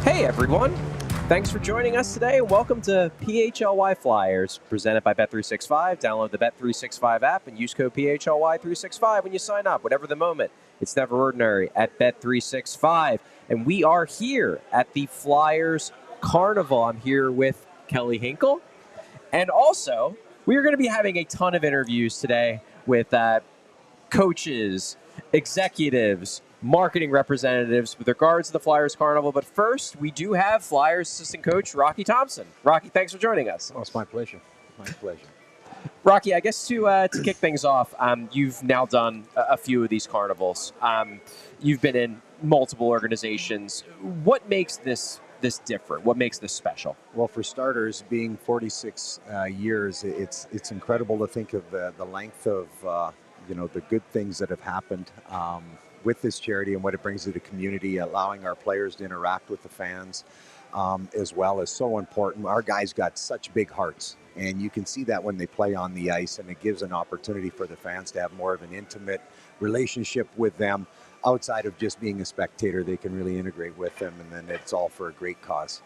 Hey everyone, thanks for joining us today and welcome to PHLY Flyers, presented by Bet365. Download the Bet365 app and use code PHLY365 when you sign up, whatever the moment. It's never ordinary at Bet365. And we are here at the Flyers Carnival. I'm here with Kelly Hinkle. And also, we are going to be having a ton of interviews today with coaches, executives, marketing representatives with regards to the Flyers Carnival. But first, we do have Flyers assistant coach Rocky Thompson. Rocky, thanks for joining us. Oh, it's my pleasure. My pleasure. Rocky, I guess to kick things off, you've now done a few of these carnivals. You've been in multiple organizations. What makes this different? What makes this special? Well, for starters, being 46 years, it's incredible to think of the length of the good things that have happened with this charity and what it brings to the community, allowing our players to interact with the fans as well is so important. Our guys got such big hearts, and you can see that when they play on the ice, and it gives an opportunity for the fans to have more of an intimate relationship with them outside of just being a spectator. They can really integrate with them, and then it's all for a great cause.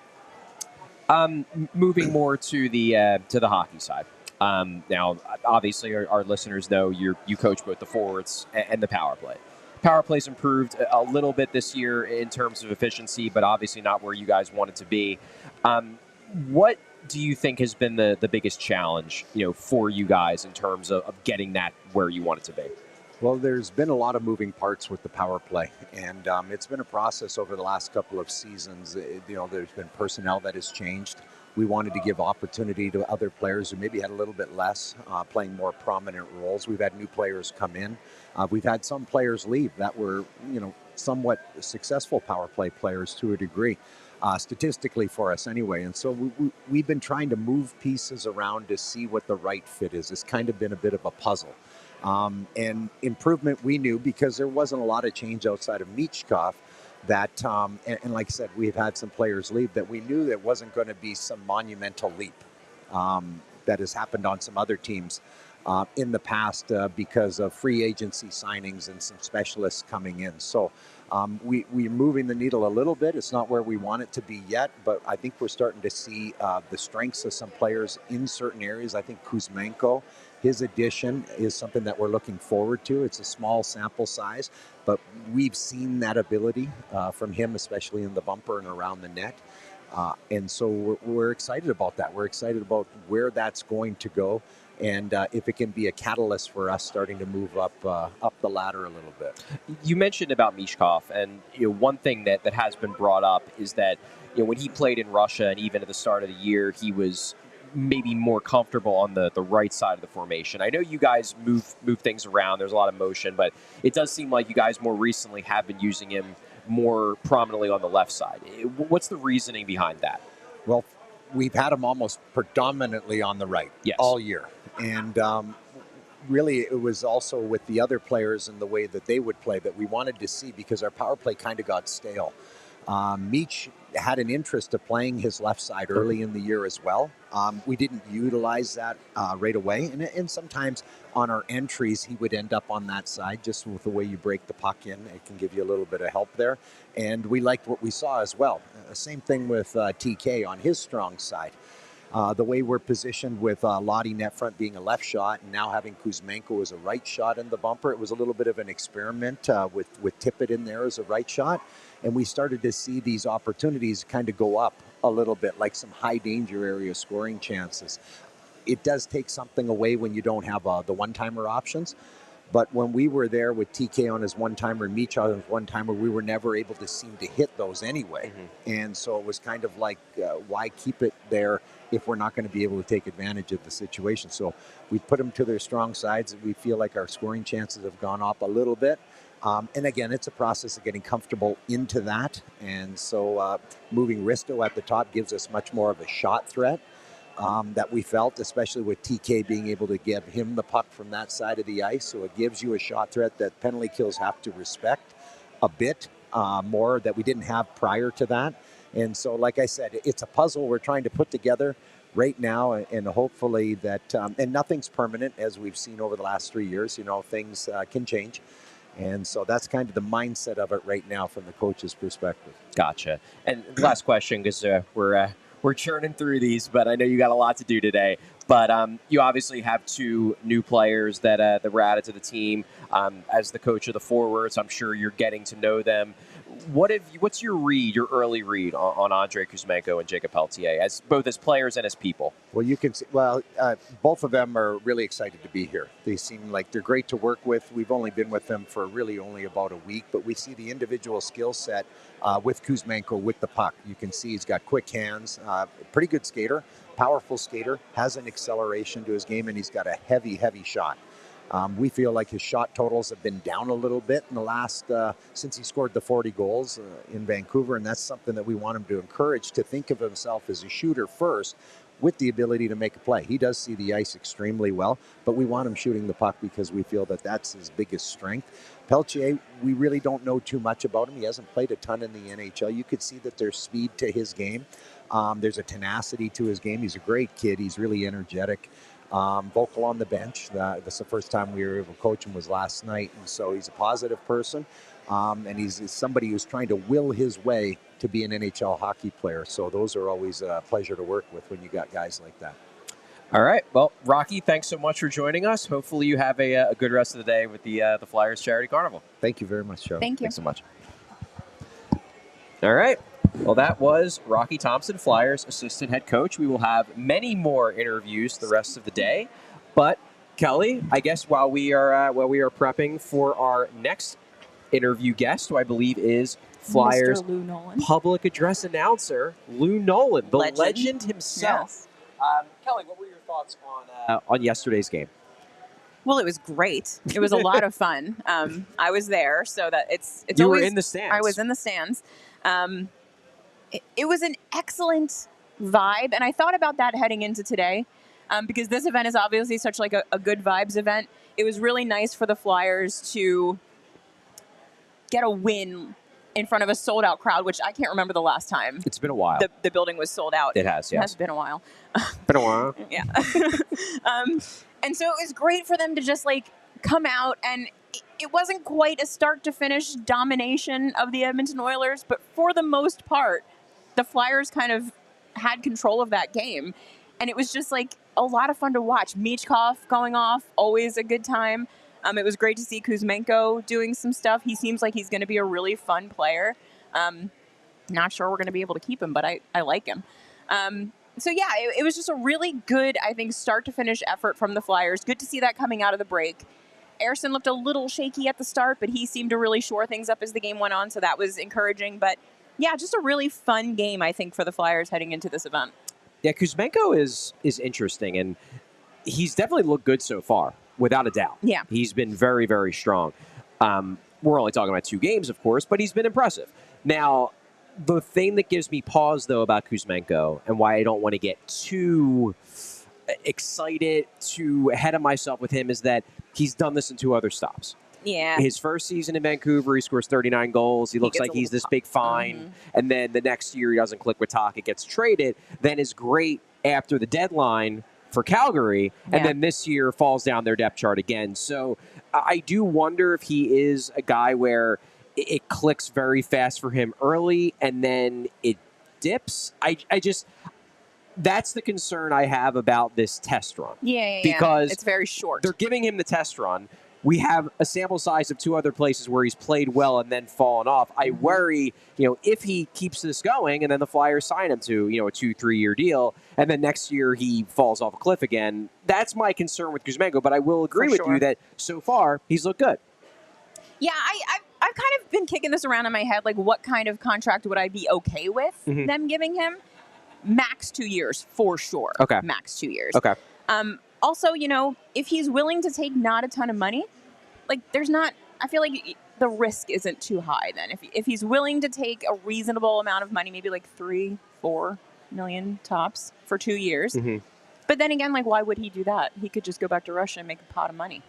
Moving more to the hockey side. Now, obviously, our listeners know you coach both the forwards and the power play. Power play's improved a little bit this year in terms of efficiency, but obviously not where you guys want it to be. What do you think has been the biggest challenge, for you guys in terms of getting that where you want it to be? Well, there's been a lot of moving parts with the power play, and it's been a process over the last couple of seasons. There's been personnel that has changed. We wanted to give opportunity to other players who maybe had a little bit less, playing more prominent roles. We've had new players come in. We've had some players leave that were, somewhat successful power play players to a degree, statistically for us anyway. And so we've been trying to move pieces around to see what the right fit is. It's kind of been a bit of a puzzle. And improvement we knew because there wasn't a lot of change outside of Michkov. That, and like I said, we've had some players leave that we knew there wasn't going to be some monumental leap that has happened on some other teams in the past because of free agency signings and some specialists coming in. So we're moving the needle a little bit. It's not where we want it to be yet, but I think we're starting to see the strengths of some players in certain areas. I think Kuzmenko, his addition is something that we're looking forward to. It's a small sample size, but we've seen that ability from him, especially in the bumper and around the net. And so we're excited about that. We're excited about where that's going to go, and if it can be a catalyst for us starting to move up the ladder a little bit. You mentioned about Michkov, and one thing that has been brought up is that when he played in Russia and even at the start of the year, he was maybe more comfortable on the right side of the formation. I know you guys move things around. There's a lot of motion, but it does seem like you guys more recently have been using him more prominently on the left side. What's the reasoning behind that? Well, we've had him almost predominantly on the right all year. And really, it was also with the other players and the way that they would play that we wanted to see because our power play kind of got stale. Mich had an interest of playing his left side early in the year as well. We didn't utilize that right away. And sometimes on our entries, he would end up on that side just with the way you break the puck in. It can give you a little bit of help there. And we liked what we saw as well. Same thing with TK on his strong side. The way we're positioned with Lottie net front being a left shot and now having Kuzmenko as a right shot in the bumper, it was a little bit of an experiment with Tippett in there as a right shot. And we started to see these opportunities kind of go up a little bit, like some high danger area scoring chances. It does take something away when you don't have the one-timer options. But when we were there with TK on his one-timer and Mich on his one-timer, we were never able to seem to hit those anyway. Mm-hmm. And so it was kind of like, why keep it there if we're not going to be able to take advantage of the situation. So we put them to their strong sides, and we feel like our scoring chances have gone up a little bit. And again, it's a process of getting comfortable into that. And so moving Risto at the top gives us much more of a shot threat that we felt, especially with TK being able to give him the puck from that side of the ice. So it gives you a shot threat that penalty kills have to respect a bit more that we didn't have prior to that. And so, like I said, it's a puzzle we're trying to put together right now, and hopefully that, and nothing's permanent, as we've seen over the last 3 years. Things can change. And so that's kind of the mindset of it right now from the coach's perspective. Gotcha. And last question, because we're churning through these, but I know you got a lot to do today. But you obviously have 2 new players that were added to the team. As the coach of the forwards, I'm sure you're getting to know them. What's your early read on Andrei Kuzmenko and Jacob Peltier, both as players and as people? Well, you can see, both of them are really excited to be here. They seem like they're great to work with. We've only been with them for really only about a week, but we see the individual skill set with Kuzmenko with the puck. You can see he's got quick hands, pretty good skater, powerful skater, has an acceleration to his game, and he's got a heavy, heavy shot. We feel like his shot totals have been down a little bit in the last, since he scored the 40 goals in Vancouver, and that's something that we want him to encourage, to think of himself as a shooter first with the ability to make a play. He does see the ice extremely well, but we want him shooting the puck because we feel that that's his biggest strength. Peltier, we really don't know too much about him. He hasn't played a ton in the NHL. You could see that there's speed to his game. There's a tenacity to his game. He's a great kid. He's really energetic. Vocal on the bench. That's the first time we were able to coach him was last night. And so he's a positive person. And he's somebody who's trying to will his way to be an NHL hockey player. So those are always a pleasure to work with when you got guys like that. All right. Well, Rocky, thanks so much for joining us. Hopefully you have a good rest of the day with the Flyers Charity Carnival. Thank you very much, Joe. Thank you. Thanks so much. All right. Well, that was Rocky Thompson, Flyers assistant head coach. We will have many more interviews the rest of the day. But Kelly, I guess while we are prepping for our next interview guest, who I believe is Flyers Mr. Lou Nolan. public address announcer, Lou Nolan, the legend himself. Yes. Kelly, what were your thoughts on yesterday's game? Well, it was great. It was a lot of fun. I was there, so that it's You always, were in the stands. I was in the stands. It was an excellent vibe, and I thought about that heading into today, because this event is obviously such like a good vibes event. It was really nice for the Flyers to get a win in front of a sold-out crowd, which I can't remember the last time. It's been a while. The building was sold out. It has, yes. It has been a while. Been a while. Yeah. And so it was great for them to just like come out, and it wasn't quite a start to finish domination of the Edmonton Oilers, but for the most part, the Flyers kind of had control of that game. And it was just like a lot of fun to watch. Michkov going off, always a good time. It was great to see Kuzmenko doing some stuff. He seems like he's going to be a really fun player. Not sure we're going to be able to keep him, but I like him. So yeah, it was just a really good, I think, start to finish effort from the Flyers. Good to see that coming out of the break. Ersson looked a little shaky at the start, but he seemed to really shore things up as the game went on, so that was encouraging. But yeah, just a really fun game, I think, for the Flyers heading into this event. Yeah, Kuzmenko is interesting, and he's definitely looked good so far, without a doubt. Yeah. He's been very, very strong. We're only talking about 2 games, of course, but he's been impressive. Now, the thing that gives me pause, though, about Kuzmenko, and why I don't want to get too excited, too ahead of myself with him, is that he's done this in 2 other stops. Yeah. His first season in Vancouver, he scores 39 goals. He looks like he's this big find. Mm-hmm. And then the next year, he doesn't click with Taka, gets traded, then is great after the deadline for Calgary, and then this year falls down their depth chart again. So I do wonder if he is a guy where it clicks very fast for him early, and then it dips. I just... That's the concern I have about this test run. Yeah. Because it's very short. They're giving him the test run. We have a sample size of 2 other places where he's played well and then fallen off. I worry, if he keeps this going and then the Flyers sign him to, a 2-3 year deal, and then next year he falls off a cliff again. That's my concern with Kuzmenko, but I will agree with you that so far he's looked good. Yeah, I've kind of been kicking this around in my head, like what kind of contract would I be okay with them giving him? max 2 years for sure. Okay. Max 2 years. Okay. Also, if he's willing to take not a ton of money, like I feel like the risk isn't too high then. If he's willing to take a reasonable amount of money, maybe like 3-4 million tops for 2 years. Mm-hmm. But then again, like, why would he do that? He could just go back to Russia and make a pot of money.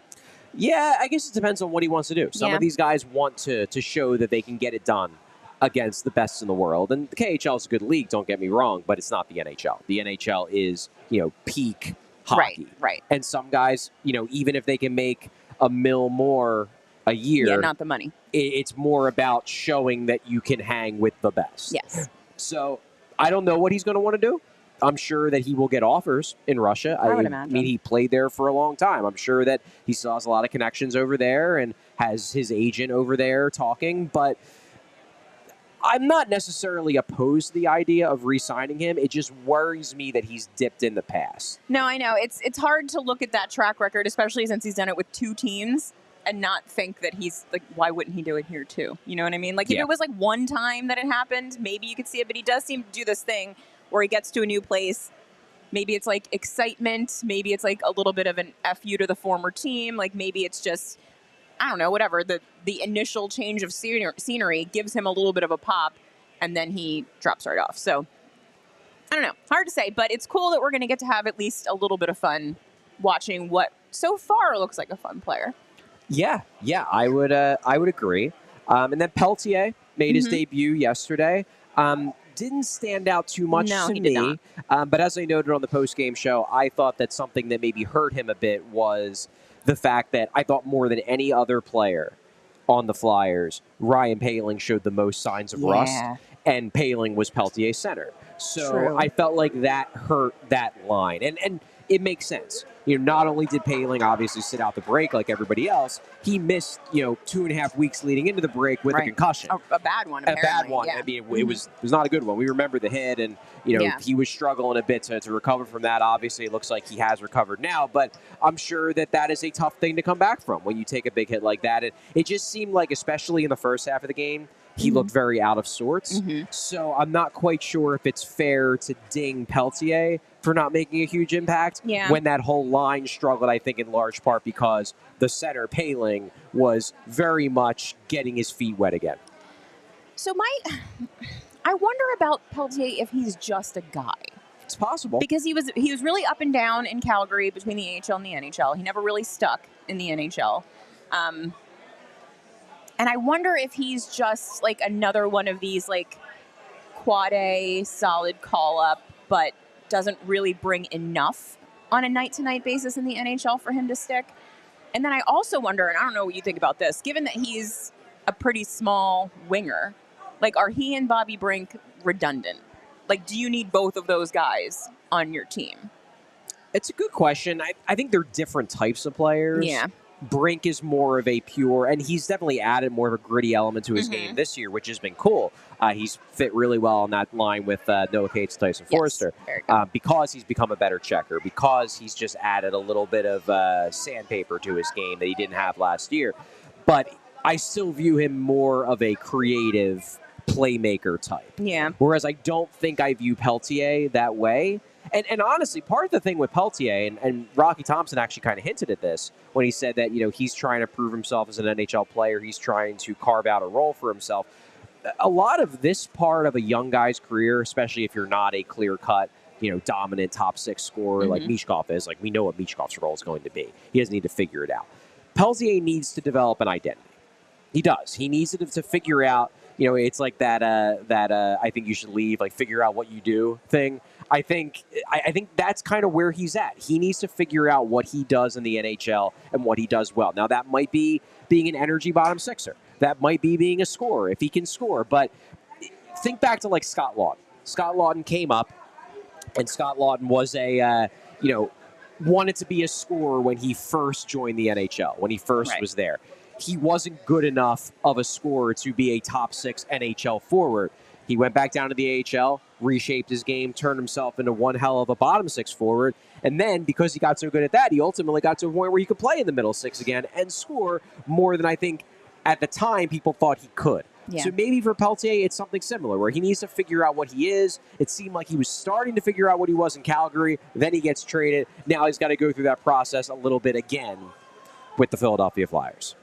Yeah, I guess it depends on what he wants to do. Some of these guys want to show that they can get it done against the best in the world. And the KHL is a good league, don't get me wrong, but it's not the NHL. The NHL is, peak hockey. Right. And some guys, even if they can make $1 million more a year. Yeah, not the money. It's more about showing that you can hang with the best. Yes. So I don't know what he's going to want to do. I'm sure that he will get offers in Russia. I would imagine. I mean, he played there for a long time. I'm sure that he still has a lot of connections over there and has his agent over there talking. But I'm not necessarily opposed to the idea of re-signing him. It just worries me that he's dipped in the past. No, I know. It's hard to look at that track record, especially since he's done it with 2 teams, and not think that he's like, why wouldn't he do it here too? You know what I mean? Like, if it was like one time that it happened, maybe you could see it. But he does seem to do this thing where he gets to a new place. Maybe it's like excitement. Maybe it's like a little bit of an FU to the former team. Like, maybe it's just, I don't know, whatever. The initial change of scenery gives him a little bit of a pop, and then he drops right off. So, I don't know. Hard to say, but it's cool that we're going to get to have at least a little bit of fun watching what so far looks like a fun player. Yeah, I would agree. And then Peltier made his debut yesterday. Didn't stand out too much to me. But as I noted on the post-game show, I thought that something that maybe hurt him a bit was the fact that I thought more than any other player on the Flyers, Ryan Poehling showed the most signs of rust, and Poehling was Peltier's center. So I felt like that hurt that line. And it makes sense. Not only did Poehling obviously sit out the break like everybody else, he missed, 2.5 weeks leading into the break with a concussion. A bad one, apparently. A bad one. Yeah. I mean, it was not a good one. We remember the hit, and, he was struggling a bit to recover from that. Obviously, it looks like he has recovered now, but I'm sure that is a tough thing to come back from when you take a big hit like that. It just seemed like, especially in the first half of the game, he looked very out of sorts. So I'm not quite sure if it's fair to ding Peltier for not making a huge impact when that whole line struggled, I think, in large part because the center, Poehling, was very much getting his feet wet again. So I wonder about Peltier if he's just a guy. It's possible. Because he was really up and down in Calgary between the AHL and the NHL. He never really stuck in the NHL. And I wonder if he's just like another one of these like quad A solid call up, but doesn't really bring enough on a night-to-night basis in the NHL for him to stick. And then I also wonder, and I don't know what you think about this, given that he's a pretty small winger, like, are he and Bobby Brink redundant? Like, do you need both of those guys on your team? It's a good question. I think they're different types of players. Yeah. Brink is more of a pure, and he's definitely added more of a gritty element to his game this year, which has been cool. He's fit really well on that line with Noah Cates, Tyson Forrester, because he's become a better checker, because he's just added a little bit of sandpaper to his game that he didn't have last year. But I still view him more of a creative playmaker type. Yeah. Whereas I don't think I view Peltier that way. And honestly, part of the thing with Peltier, and Rocky Thompson actually kind of hinted at this when he said that, he's trying to prove himself as an NHL player. He's trying to carve out a role for himself. A lot of this part of a young guy's career, especially if you're not a clear-cut, dominant top 6 scorer like Michkov is, like we know what Michkov's role is going to be. He doesn't need to figure it out. Peltier needs to develop an identity. He does. He needs to figure out, it's like that I think you should leave, like figure out what you do thing. I think that's kind of where he's at. He needs to figure out what he does in the NHL and what he does well. Now, that might be being an energy bottom sixer. That might be being a scorer, if he can score. But think back to, like, Scott Laughton. Scott Laughton came up, and Scott Laughton was wanted to be a scorer when he first joined the NHL, when he first was there. He wasn't good enough of a scorer to be a top 6 NHL forward. He went back down to the AHL, reshaped his game, turned himself into one hell of a bottom 6 forward. And then, because he got so good at that, he ultimately got to a point where he could play in the middle 6 again and score more than I think at the time people thought he could. Yeah. So maybe for Peltier, it's something similar where he needs to figure out what he is. It seemed like he was starting to figure out what he was in Calgary. Then he gets traded. Now he's got to go through that process a little bit again with the Philadelphia Flyers.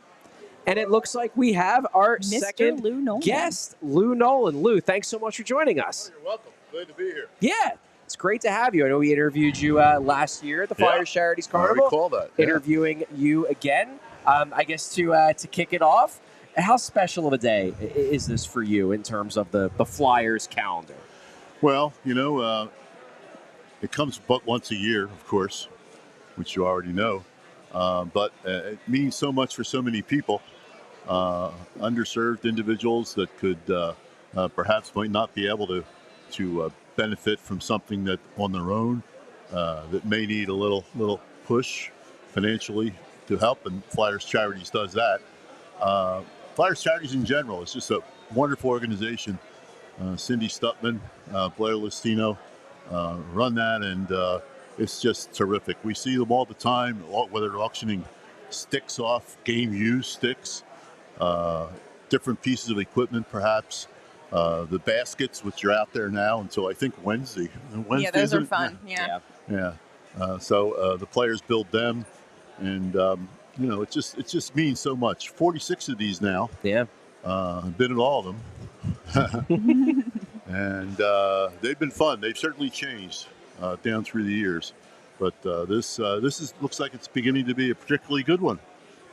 And it looks like we have our Mr. second Lou Nolan. guest, Lou Nolan. Lou, thanks so much for joining us. You're welcome. Glad to be here. Yeah, it's great to have you. I know we interviewed you last year at the Flyers Charities Carnival. I recall that. Interviewing you again. I guess to kick it off, how special of a day is this for you in terms of the Flyers calendar? Well, it comes but once a year, of course, which you already know. But it means so much for so many people, underserved individuals that could perhaps might not be able to benefit from something that on their own that may need a little push financially to help, and Flyers Charities does that. Flyers Charities in general is just a wonderful organization. Cindy Stutman, Blair Listino run that, and it's just terrific. We see them all the time, whether they're auctioning sticks off, game used sticks, different pieces of equipment perhaps, the baskets, which are out there now until I think Wednesday. Yeah, those are fun. Yeah. So the players build them, and it just means so much. 46 of these now. Yeah. I've been at all of them. And they've been fun. They've certainly changed down through the years. But this looks like it's beginning to be a particularly good one.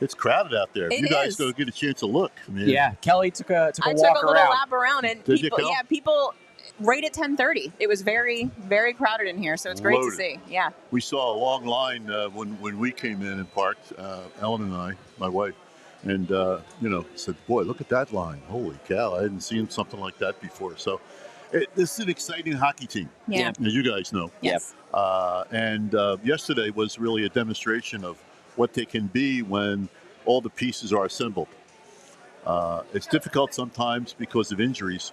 It's crowded out there. It You guys is. go get a chance to look. I mean, Yeah, Kelly took a I walk took a little around. lap around, and Did you, people, Kel? people right at 10:30. It was very, very crowded in here, so it's great to Loaded. see. Yeah. We saw a long line when we came in and parked, Ellen and I, my wife, and said, boy, look at that line. Holy cow, I hadn't seen something like that before. So this is an exciting hockey team, Yeah. as you guys know. Yes. And yesterday was really a demonstration of what they can be when all the pieces are assembled. It's difficult sometimes because of injuries,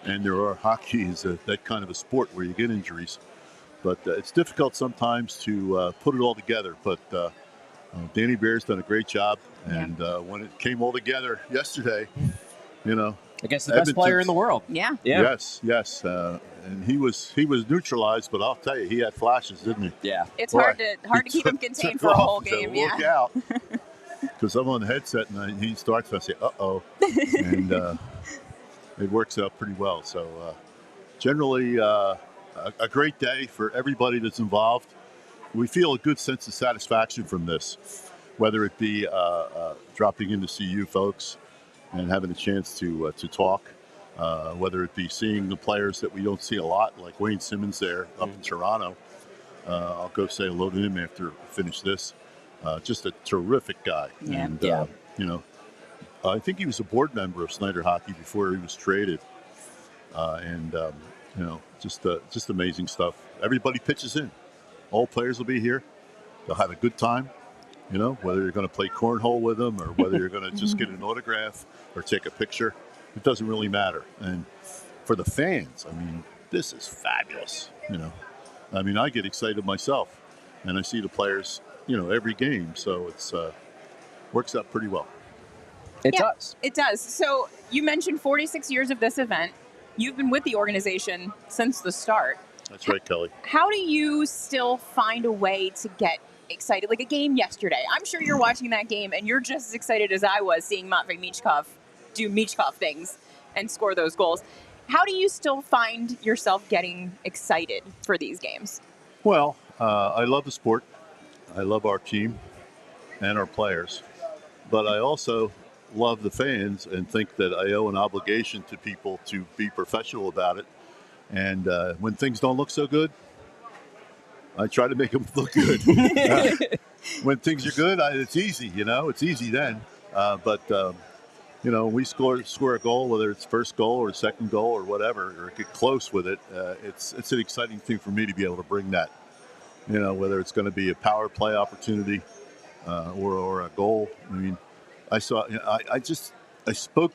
and hockey is that kind of a sport where you get injuries. But it's difficult sometimes to put it all together. But Danny Bear's done a great job, and when it came all together yesterday, Against the best player in the world. Yeah. Yeah. Yes, and he was neutralized, but I'll tell you, he had flashes, didn't he? Yeah. It's Boy, hard to keep him contained for a whole game. Look Yeah. out. Because I'm on the headset and he starts, and I say, uh-oh. And it works out pretty well. So generally a great day for everybody that's involved. We feel a good sense of satisfaction from this, whether it be dropping in to see you folks and having a chance to talk, whether it be seeing the players that we don't see a lot, like Wayne Simmons there up in Toronto. I'll go say hello to him after we finish this. Just a terrific guy. Yeah. And, I think he was a board member of Snyder Hockey before he was traded. Just amazing stuff. Everybody pitches in. All players will be here. They'll have a good time, whether you're going to play cornhole with them or whether you're going to just get an autograph or take a picture. It doesn't really matter. And for the fans, I mean, this is fabulous, I get excited myself, and I see the players, every game. So it's works out pretty well. It Yeah. does. It does. So you mentioned 46 years of this event. You've been with the organization since the start. That's right, Kelly. How do you still find a way to get excited? Like a game yesterday. I'm sure you're watching that game and you're just as excited as I was seeing Matvei Michkov do Michkov things and score those goals. How do you still find yourself getting excited for these games? Well, I love the sport. I love our team and our players. But I also love the fans and think that I owe an obligation to people to be professional about it. And when things don't look so good, I try to make them look good. When things are good, it's easy, it's easy then. But we score a goal, whether it's first goal or second goal or whatever, or get close with it. It's an exciting thing for me to be able to bring that. Whether it's going to be a power play opportunity or a goal. I mean, I spoke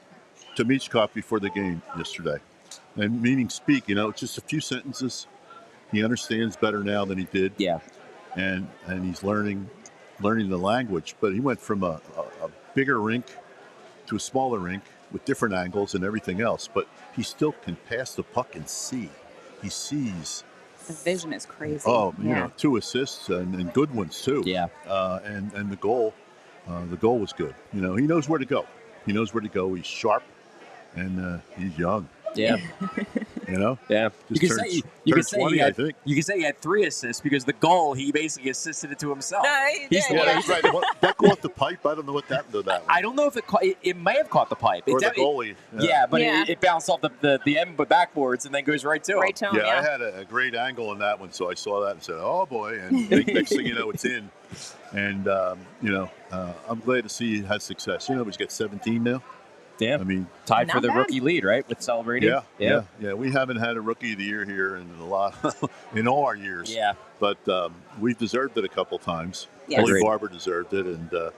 to Michkov before the game yesterday, and meaning speak. Just a few sentences. He understands better now than he did. Yeah. And he's learning the language. But he went from a bigger rink to a smaller rink, with different angles and everything else, but he still can pass the puck and see. He sees. The vision is crazy. Oh, you know, 2 assists and good ones too. Yeah. And the goal was good. You know, he knows where to go. He knows where to go. He's sharp, and he's young. Yeah. You know? Yeah. Just You could turned- say you turned could say 20, he had, I think. you could say he had 3 assists because the goal he basically assisted it to himself. He He's did, the one Yeah, that- that's right. That go off the pipe. I don't know what happened to that one. I don't know if it may have caught the pipe. Or the It- goalie. Yeah, but Yeah. It bounced off the end backboards and then goes right to him. Right to him, Yeah, I had a great angle on that one, so I saw that and said, "Oh boy!" And next thing you know, it's in. And I'm glad to see he has success. You know, he's got 17 now. Yeah. I mean, Tied for Not the bad. rookie lead, right? With celebrating. yeah. We haven't had a rookie of the year here in in all our years. Yeah. But we've deserved it a couple times. Yes. Billy Agreed. Barber deserved it, and the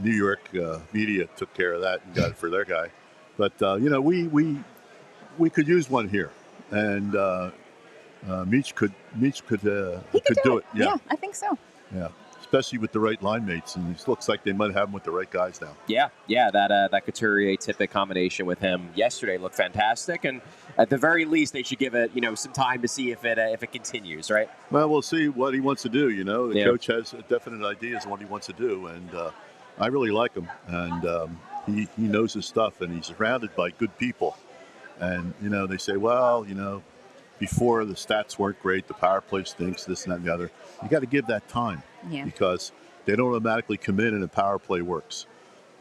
New York media took care of that and got it for their guy. But we could use one here, and Meach could He could do it. Yeah, I think so. Yeah, especially with the right line mates, and it looks like they might have him with the right guys now. Yeah. That Couturier-Tippett combination with him yesterday looked fantastic, and at the very least, they should give it some time to see if it continues, right? Well, we'll see what he wants to do. You know, the Yeah. coach has definite ideas on what he wants to do, and I really like him. And he knows his stuff, and he's surrounded by good people. And they say, well, before the stats weren't great, the power play stinks, this and that and the other. You got to give that time Yeah. because they don't automatically come in and the power play works.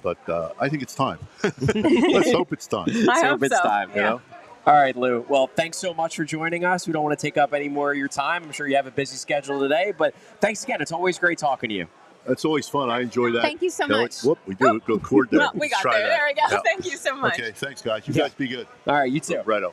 But I think it's time. Let's hope it's time. I So hope it's so. time, You know? All right, Lou. Well, thanks so much for joining us. We don't want to take up any more of your time. I'm sure you have a busy schedule today, but thanks again. It's always great talking to you. It's always fun. I enjoy that. Thank you so Kelly. much. Whoop, we do go cord there. Well, we Let's got try there. that. There we go. Yeah. Thank you so much. Okay, thanks, guys. You Yeah. guys be good. All right, you too. Righto.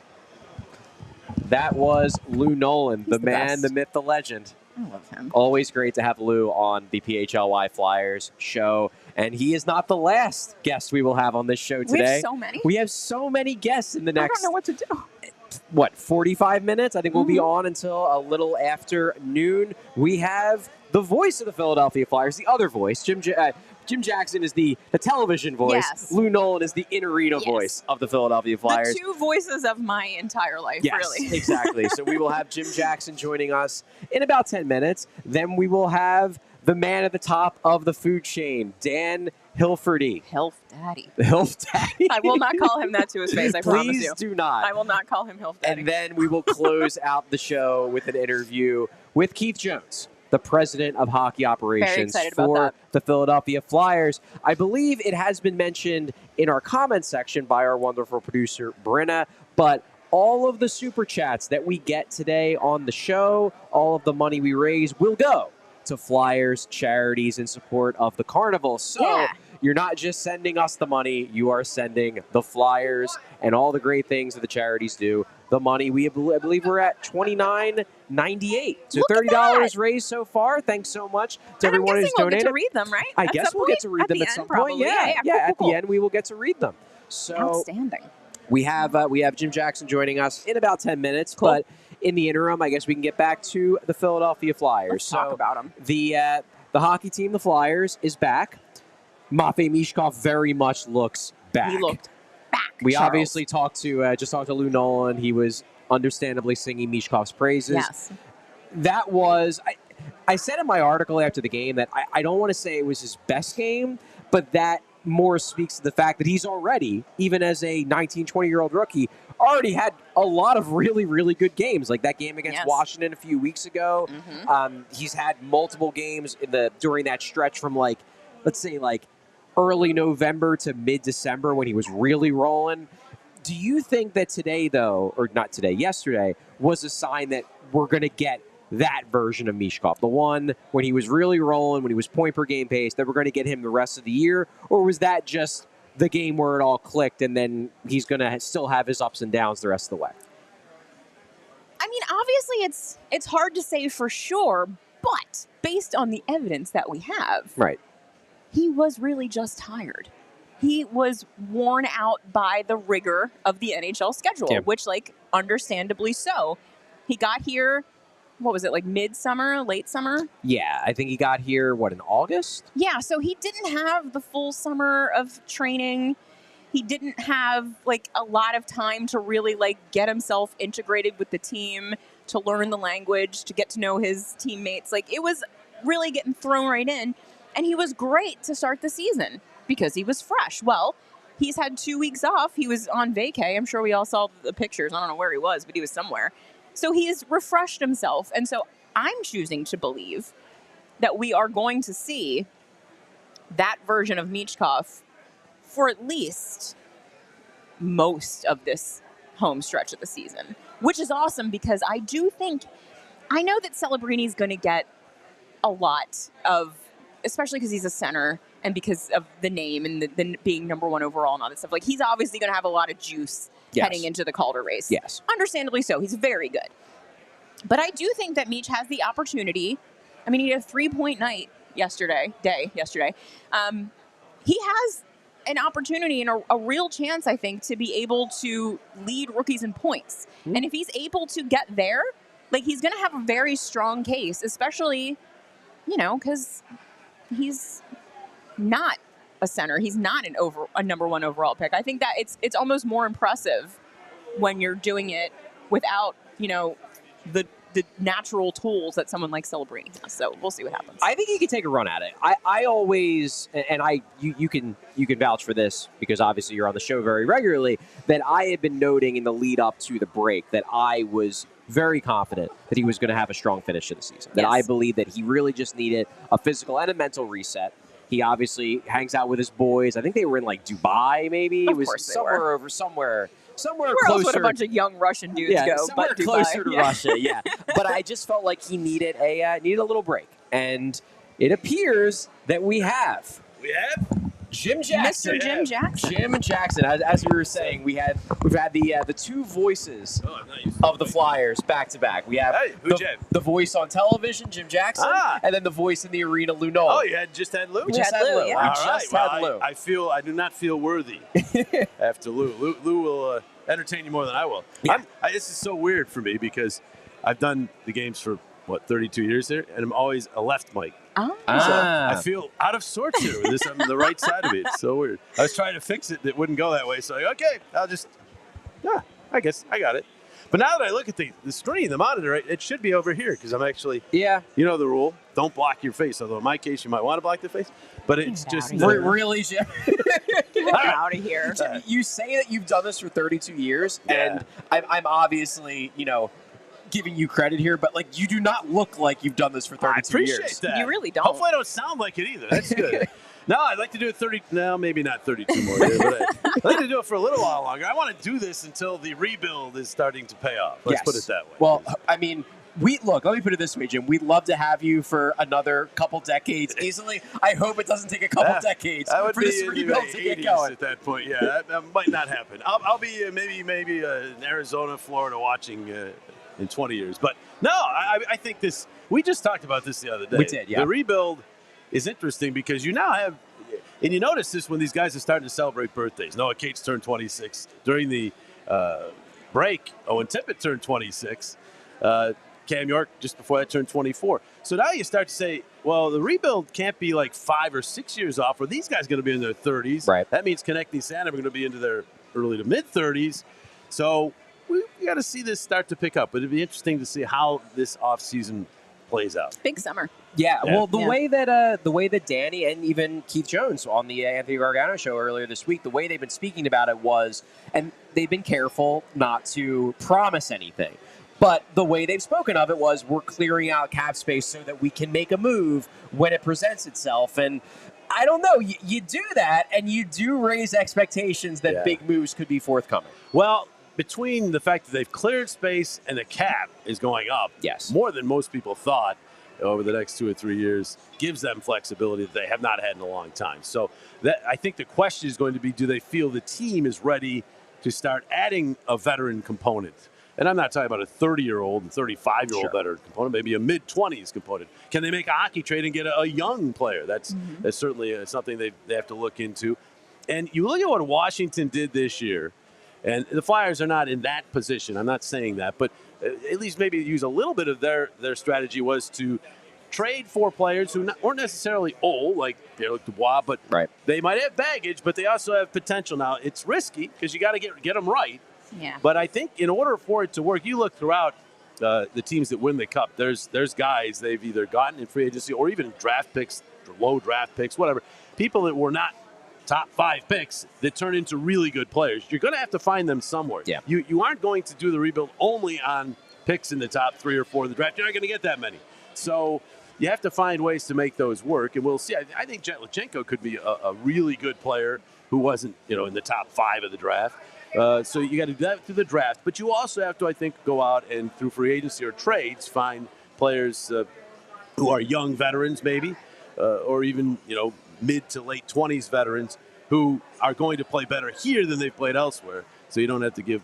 That was Lou Nolan, the the man, best. the myth, the legend. I love him. Always great to have Lou on the PHLY Flyers show. And he is not the last guest we will have on this show today. We have so many. We have so many guests in the I next, don't know what to do. 45 minutes? I think we'll be Mm-hmm. on until a little after noon. We have the voice of the Philadelphia Flyers, the other voice. Jim Jackson is the television voice. Yes. Lou Nolan is the in-arena Yes. voice of the Philadelphia Flyers. The 2 voices of my entire life, Yes, really. exactly. So we will have Jim Jackson joining us in about 10 minutes. Then we will have the man at the top of the food chain, Dan Hilferty. Hilf Daddy. The Hilf Daddy. I will not call him that to his face, I promise Please you. do not. I will not call him Hilf Daddy. And then we will close out the show with an interview with Keith Jones, the president of hockey operations excited about for that. the Philadelphia Flyers. I believe it has been mentioned in our comments section by our wonderful producer, Brenna, but all of the super chats that we get today on the show, all of the money we raise will go to Flyers Charities in support of the Carnival. So Yeah. you're not just sending us the money, you are sending the Flyers and all the great things that the charities do. The money, I believe we're at $29.98. So Look at $30 that. raised so far. Thanks so much to And I'm everyone guessing who's we'll get donated. to read them, right? I At guess some we'll get point? to read them the at end, some probably. point. Yeah, at cool. the end we will get to read them. So Outstanding. we have Jim Jackson joining us in about 10 minutes, Cool. but in the interim, I guess we can get back to the Philadelphia Flyers. Let's talk about them. The hockey team, the Flyers, is back. Matvei Michkov very much looks back. He looked back. We Charles. obviously talked to Lou Nolan. He was understandably singing Michkov's praises. Yes. That was I said in my article after the game that I don't want to say it was his best game, but that more speaks to the fact that he's already, even as a 19, 20-year-old rookie, already had a lot of really, really good games. Like that game against Yes. Washington a few weeks ago. He's had multiple games during that stretch from let's say early November to mid-December when he was really rolling. Do you think that today, though, or not today, yesterday, was a sign that we're going to get that version of Michkov, the one when he was really rolling, when he was point per game pace, that we're going to get him the rest of the year? Or was that just the game where it all clicked and then he's going to still have his ups and downs the rest of the way? I mean, obviously it's hard to say for sure, but based on the evidence that we have, Right. he was really just tired. He was worn out by the rigor of the NHL schedule, Yeah. which, understandably so. He got here, what was it, midsummer, late summer? Yeah, I think he got here, in August? Yeah, so he didn't have the full summer of training. He didn't have like a lot of time to really like get himself integrated with the team, to learn the language, to get to know his teammates. Like, it was really getting thrown right in. And he was great to start the season because he was fresh. Well, he's had 2 weeks off. He was on vacay. I'm sure we all saw the pictures. I don't know where he was, but he was somewhere. So he has refreshed himself. And so I'm choosing to believe that we are going to see that version of Michkov for at least most of this home stretch of the season, which is awesome because I know that Celebrini's going to get a lot of, especially because he's a center and because of the name and the being number 1 overall and all that stuff. Like, he's obviously going to have a lot of juice heading into the Calder race. Yes. Understandably so. He's very good. But I do think that Meach has the opportunity. I mean, he had a 3-point night yesterday. He has an opportunity and a real chance, I think, to be able to lead rookies in points. Mm-hmm. And if he's able to get there, like, he's going to have a very strong case, especially, because he's not a center. He's not a number 1 overall pick. I think that it's almost more impressive when you're doing it without, the natural tools that someone like Celebrini has. So we'll see what happens. I think he could take a run at it. I always, and you can vouch for this because obviously you're on the show very regularly, that I had been noting in the lead up to the break that I was very confident that he was going to have a strong finish to the season. That I believe that he really just needed a physical and a mental reset. He obviously hangs out with his boys. I think they were in like Dubai, maybe. It was somewhere Where closer. else would a bunch of young Russian dudes go? Somewhere but closer to Russia, yeah. But I just felt like he needed a little break. And it appears that we have. Jim Jackson. Mr. Jim Jackson. Jim Jackson. As we were saying, we've had the 2 voices of the Flyers back to back. We have the voice on television, Jim Jackson, and then the voice in the arena, Lou Nolan. Oh, you just had Lou? We just had Lou. Yeah. We just had Lou. I do not feel worthy after Lou. Lou will entertain you more than I will. Yeah. This is so weird for me because I've done the games for 32 years there, and I'm always a left mic. So I feel out of sorts here with this on the right side of me. It's so weird. I was trying to fix it. It wouldn't go that way. So, okay, I guess I got it. But now that I look at the screen, the monitor, it should be over here because I'm actually, you know the rule, don't block your face. Although in my case, you might want to block the face. But it's just... Really, Jim? Get out of here. Jim, you say that you've done this for 32 years, and I'm obviously, giving you credit here, but like you do not look like you've done this for 32 years. I appreciate that. You really don't. Hopefully I don't sound like it either. That's good. No, I'd like to do it maybe not 32 more years, but I'd like to do it for a little while longer. I want to do this until the rebuild is starting to pay off. Let's put it that way. Well, I mean, let me put it this way, Jim. We'd love to have you for another couple decades easily. I hope it doesn't take a couple decades for this rebuild to get going. At that point, that might not happen. I'll be maybe in Arizona, Florida watching in 20 years. But no, I think this, we just talked about this the other day. We did, yeah. The rebuild is interesting because you now have, and you notice this when these guys are starting to celebrate birthdays. Noah Cates turned 26 during the break. Owen Tippett turned 26. Cam York just before that turned 24. So now you start to say, well, the rebuild can't be like 5 or 6 years off, or these guys are going to be in their 30s. Right. That means Konechny Santa are going to be into their early to mid 30s. So we got to see this start to pick up. But it'd be interesting to see how this offseason plays out. Big summer. Yeah, well, the way that Danny and even Keith Jones on the Anthony Gargano show earlier this week, the way they've been speaking about it was, and they've been careful not to promise anything, but the way they've spoken of it was, we're clearing out cap space so that we can make a move when it presents itself. And I don't know, you do that, and you do raise expectations that big moves could be forthcoming. Well, between the fact that they've cleared space and the cap is going up more than most people thought over the next 2 or 3 years, gives them flexibility that they have not had in a long time. So that, I think the question is going to be, do they feel the team is ready to start adding a veteran component? And I'm not talking about a 30-year-old and 35-year-old veteran component, maybe a mid-20s component. Can they make a hockey trade and get a young player? That's certainly something they have to look into. And you look at what Washington did this year, and the Flyers are not in that position. I'm not saying that, but at least maybe use a little bit of their strategy was to trade for players who weren't necessarily old, like Dubois, but they might have baggage, but they also have potential. Now, it's risky because you got to get them right. Yeah. But I think in order for it to work, you look throughout the teams that win the Cup, there's guys they've either gotten in free agency or even draft picks, low draft picks, whatever, people that were not top 5 picks that turn into really good players. You're going to have to find them somewhere. Yeah. You aren't going to do the rebuild only on picks in the top 3 or 4 of the draft. You're not going to get that many. So you have to find ways to make those work, and we'll see. I think Jetlichenko could be a really good player who wasn't, in the top 5 of the draft. So you got to do that through the draft, but you also have to, I think, go out and through free agency or trades find players who are young veterans, maybe, or even mid to late 20s veterans who are going to play better here than they've played elsewhere. So you don't have to give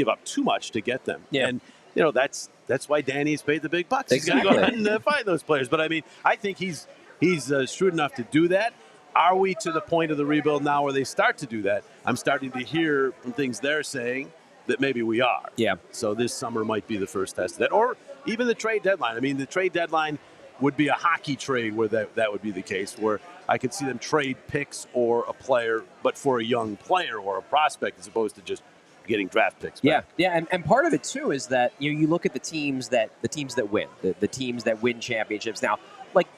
up too much to get them. Yeah. And that's why Danny's paid the big bucks. Exactly. He's got to go out and find those players. But I think he's shrewd enough to do that. Are we to the point of the rebuild now where they start to do that? I'm starting to hear from things they're saying that maybe we are. Yeah. So this summer might be the first test of that. Or even the trade deadline. I mean, the trade deadline would be a hockey trade where that would be the case, where I could see them trade picks or a player, but for a young player or a prospect as opposed to just getting draft picks back. Yeah, and part of it too is that you look at the teams that win, the teams that win championships. Now,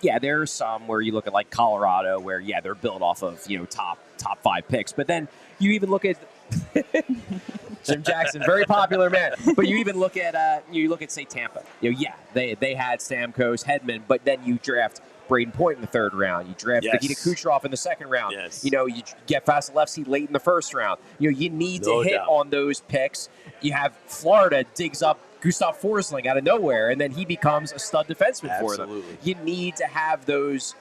there are some where you look at like Colorado, where they're built off of top 5 picks, but then you even look at Jim Jackson, very popular man. But you even look at say Tampa. They had Stamkos, Hedman, but then you draft Braden Point in the 3rd round. You draft Nikita Kucherov in the 2nd round. Yes. You get Vasilevsky late in the 1st round. You need to hit on those picks. You have Florida digs up Gustav Forsling out of nowhere, and then he becomes a stud defenseman for them. You need to have those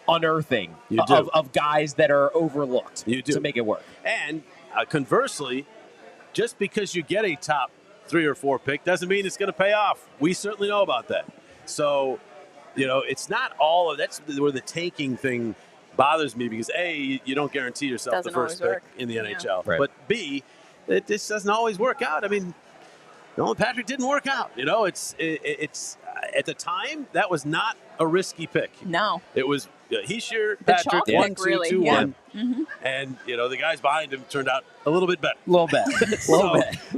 unearthing of guys that are overlooked to make it work. And conversely, just because you get a top 3 or 4 pick doesn't mean it's going to pay off. We certainly know about that. So, it's not all of that's where the tanking thing bothers me, because A, you don't guarantee yourself the first pick in the NHL. Right. But B, this doesn't always work out. I mean, Nolan Patrick didn't work out. It's at the time that was not a risky pick. No, it was Hischier, Patrick, 1, 2, really. 2, 1, Mm-hmm. and the guys behind him turned out a little bit better. A little bit.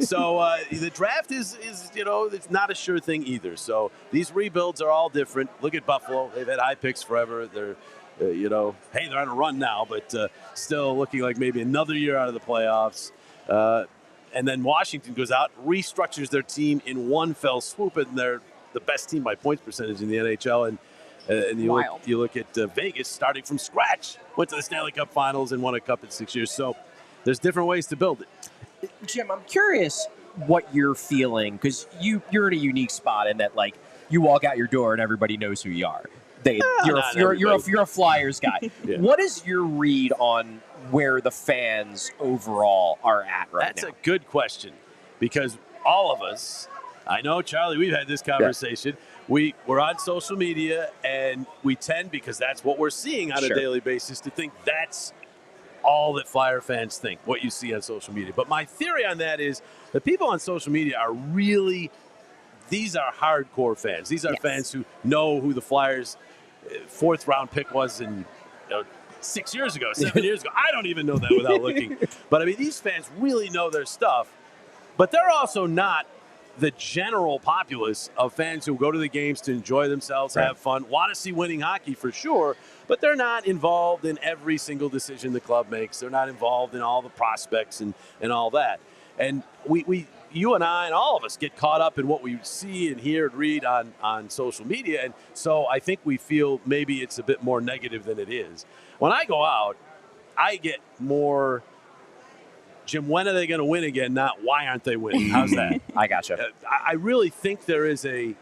So the draft is it's not a sure thing either. So these rebuilds are all different. Look at Buffalo; they've had high picks forever. They're hey, they're on a run now, but still looking like maybe another year out of the playoffs. And then Washington goes out, restructures their team in one fell swoop, and they're the best team by points percentage in the NHL. And you look at Vegas starting from scratch, went to the Stanley Cup Finals and won a cup in 6 years. So there's different ways to build it. Jim, I'm curious what you're feeling, because you're in a unique spot in that you walk out your door and everybody knows who you are. You're a Flyers guy. Yeah. What is your read on where the fans overall are at right That's now? a good question, because all of us, I know, Charlie, we've had this conversation. Yeah. We're on social media, and we tend, because that's what we're seeing on a daily basis, to think that's all that Flyer fans think, what you see on social media. But my theory on that is that people on social media are really, these are hardcore fans. These are fans who know who the Flyers' 4th round pick was in 6 years ago, 7 years ago. I don't even know that without looking. But I mean, these fans really know their stuff. But they're also not the general populace of fans who go to the games to enjoy themselves, have fun, want to see winning hockey for sure, but they're not involved in every single decision the club makes. They're not involved in all the prospects and all that. And you and I and all of us get caught up in what we see and hear and read on social media. And so I think we feel maybe it's a bit more negative than it is. When I go out, I get more, Jim, when are they going to win again? Not why aren't they winning? How's that? I gotcha. I really think there is in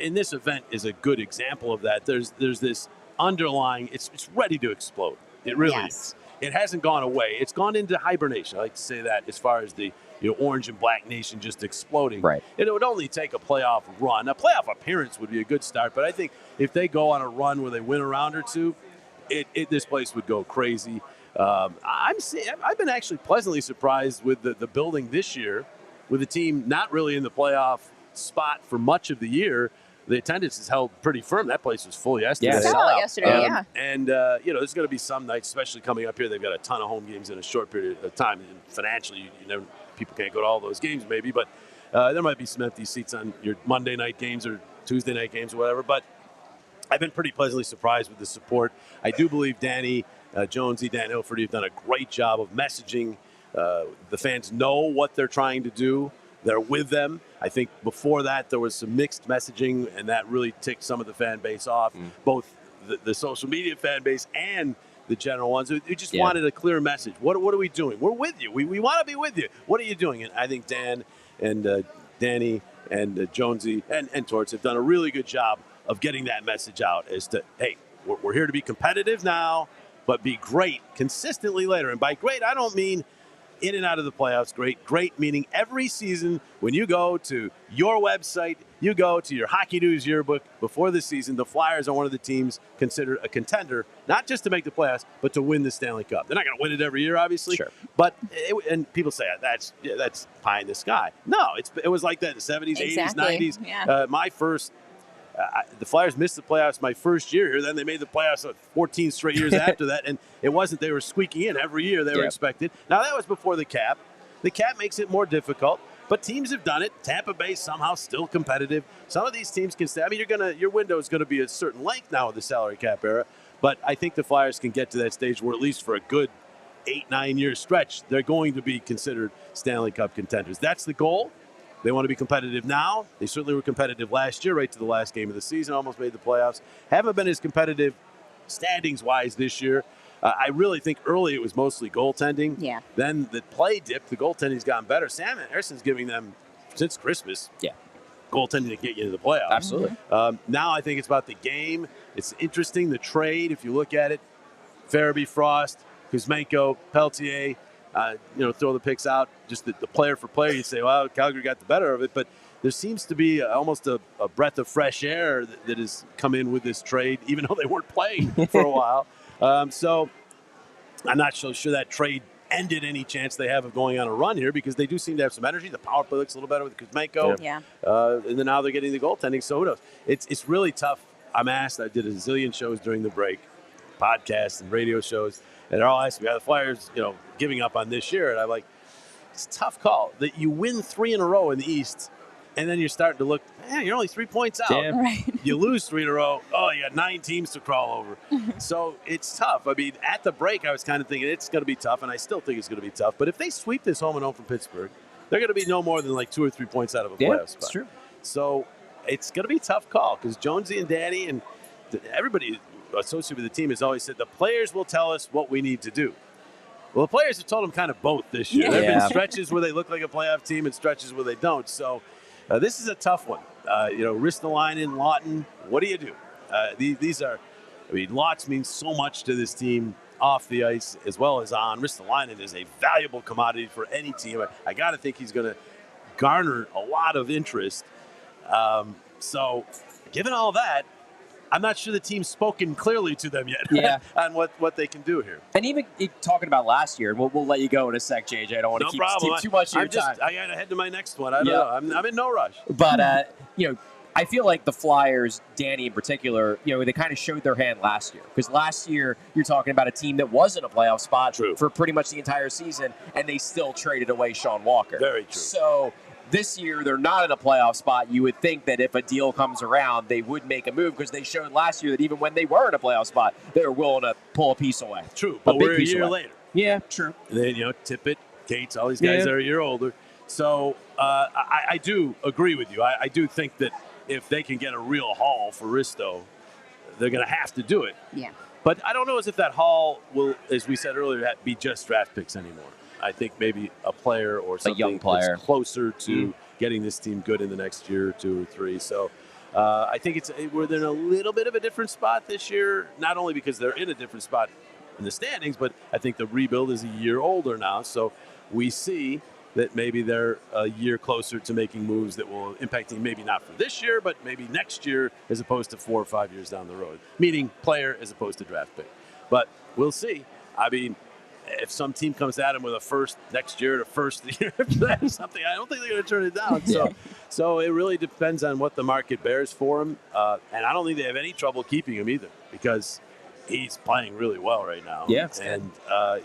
this event is a good example of that. There's this underlying, it's ready to explode. It really is. It hasn't gone away. It's gone into hibernation. I like to say that as far as the orange and black nation just exploding. Right. It would only take a playoff run. A playoff appearance would be a good start, but I think if they go on a run where they win a round or two, this place would go crazy. I've been actually pleasantly surprised with the building this year, with the team not really in the playoff spot for much of the year, the attendance is held pretty firm. That place was full yesterday. Yeah, sellout. yesterday, yeah. And, there's going to be some nights, especially coming up here, they've got a ton of home games in a short period of time. And financially, people can't go to all those games maybe, but there might be some empty seats on your Monday night games or Tuesday night games or whatever. But I've been pretty pleasantly surprised with the support. I do believe Danny, Jonesy, Dan Hilferty have done a great job of messaging. The fans know what they're trying to do. They're with them. I think before that there was some mixed messaging, and that really ticked some of the fan base off, both the social media fan base and the general ones who just wanted a clear message. What are we doing? We're with you. We want to be with you. What are you doing? And I think Dan and Danny and Jonesy and Torts have done a really good job of getting that message out as to, hey, we're here to be competitive now, but be great consistently later. And by great, I don't mean in and out of the playoffs. Great meaning every season when you go to your website, you go to your Hockey News yearbook before the season, the Flyers are one of the teams considered a contender, not just to make the playoffs, but to win the Stanley Cup. They're not going to win it every year, obviously. Sure. But and people say that's pie in the sky. No, it was like that in the 70s, Exactly. 80s, 90s. Yeah. My first. The Flyers missed the playoffs my first year here. Then they made the playoffs 14 straight years after that. And it wasn't they were squeaking in every year they were expected. Now, that was before the cap. The cap makes it more difficult. But teams have done it. Tampa Bay somehow still competitive. Some of these teams can stay. I mean, your window is going to be a certain length now with the salary cap era. But I think the Flyers can get to that stage where at least for a good 8-9 year stretch, they're going to be considered Stanley Cup contenders. That's the goal. They want to be competitive now. They certainly were competitive last year, right to the last game of the season, almost made the playoffs. Haven't been as competitive standings-wise this year. I really think early it was mostly goaltending. Yeah. Then the play dipped. The goaltending's gotten better. Sam Anderson's giving them, since Christmas, goaltending to get you into the playoffs. Absolutely. Now I think it's about the game. It's interesting, the trade, if you look at it. Farabee, Frost, Kuzmenko, Peltier, throw the picks out, just the player for player, you say, well, Calgary got the better of it. But there seems to be almost a breath of fresh air that has come in with this trade, even though they weren't playing for a while. So I'm not so sure that trade ended any chance they have of going on a run here, because they do seem to have some energy. The power play looks a little better with Kuzmenko. Yeah. And then now they're getting the goaltending. So who knows? It's really tough. I'm asked, I did a zillion shows during the break, podcasts and radio shows, and they're all asking me, are the Flyers, giving up on this year? And I'm like, it's a tough call. That you win 3 in a row in the East, and then you're starting to look, man, you're only 3 points out. Damn. Right. You lose 3 in a row. Oh, you got 9 teams to crawl over. So it's tough. I mean, at the break, I was kind of thinking it's going to be tough, and I still think it's going to be tough. But if they sweep this home and home from Pittsburgh, they're going to be no more than like 2 or 3 points out of a playoff spot. That's true. So it's going to be a tough call, because Jonesy and Danny and everybody associated with the team has always said the players will tell us what we need to do. Well, the players have told them kind of both this year. There have been stretches where they look like a playoff team and stretches where they don't. So this is a tough one. Ristolainen, Lawton, what do you do? These are, lots means so much to this team off the ice as well as on. Ristolainen is a valuable commodity for any team. I got to think he's going to garner a lot of interest. So given all that, I'm not sure the team's spoken clearly to them yet on what they can do here. And even talking about last year, and we'll let you go in a sec, JJ. I don't want to keep too much of your time. I got to head to my next one. I don't know. I'm in no rush. But, I feel like the Flyers, Danny in particular, they kind of showed their hand last year. Because last year, you're talking about a team that was in a playoff spot for pretty much the entire season, and they still traded away Sean Walker. Very true. So this year, they're not in a playoff spot. You would think that if a deal comes around, they would make a move, because they showed last year that even when they were in a playoff spot, they were willing to pull a piece away. True, but we're a year later. Yeah, true. And then, Tippett, Cates, all these guys are a year older. So I do agree with you. I do think that if they can get a real haul for Risto, they're going to have to do it. Yeah. But I don't know as if that haul will, as we said earlier, be just draft picks anymore. I think maybe a player or something, a young player, that's closer to getting this team good in the next year or 2 or 3. So I think we're in a little bit of a different spot this year, not only because they're in a different spot in the standings, but I think the rebuild is a year older now. So we see that maybe they're a year closer to making moves that will impact them, maybe not for this year, but maybe next year as opposed to 4 or 5 years down the road, meaning player as opposed to draft pick. But we'll see. I mean, if some team comes at him with a first next year, or first year after that or something, I don't think they're going to turn it down. So it really depends on what the market bears for him. And I don't think they have any trouble keeping him either, because he's playing really well right now. Yeah, and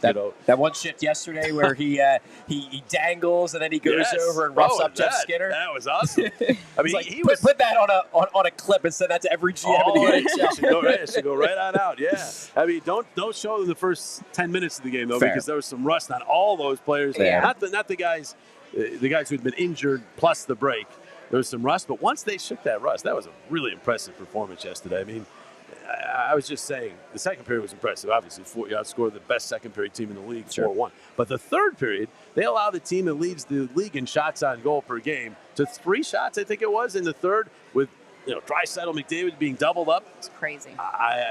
that one shift yesterday where he dangles and then he goes over and roughs up Jeff Skinner. That was awesome. I mean, like, put that on a clip and send that to every GM in the NHL. It should go right on out. Yeah, I mean, don't show them the first 10 minutes of the game though, because there was some rust on all those players. Not the guys who had been injured plus the break. There was some rust, but once they shook that rust, that was a really impressive performance yesterday. I mean, I was just saying, the second period was impressive. Obviously, you outscored the best second period team in the league, 4-1. But the third period, they allow the team that leads the league in shots on goal per game to 3 shots, I think it was, in the third, with Draisaitl, McDavid being doubled up. It's crazy.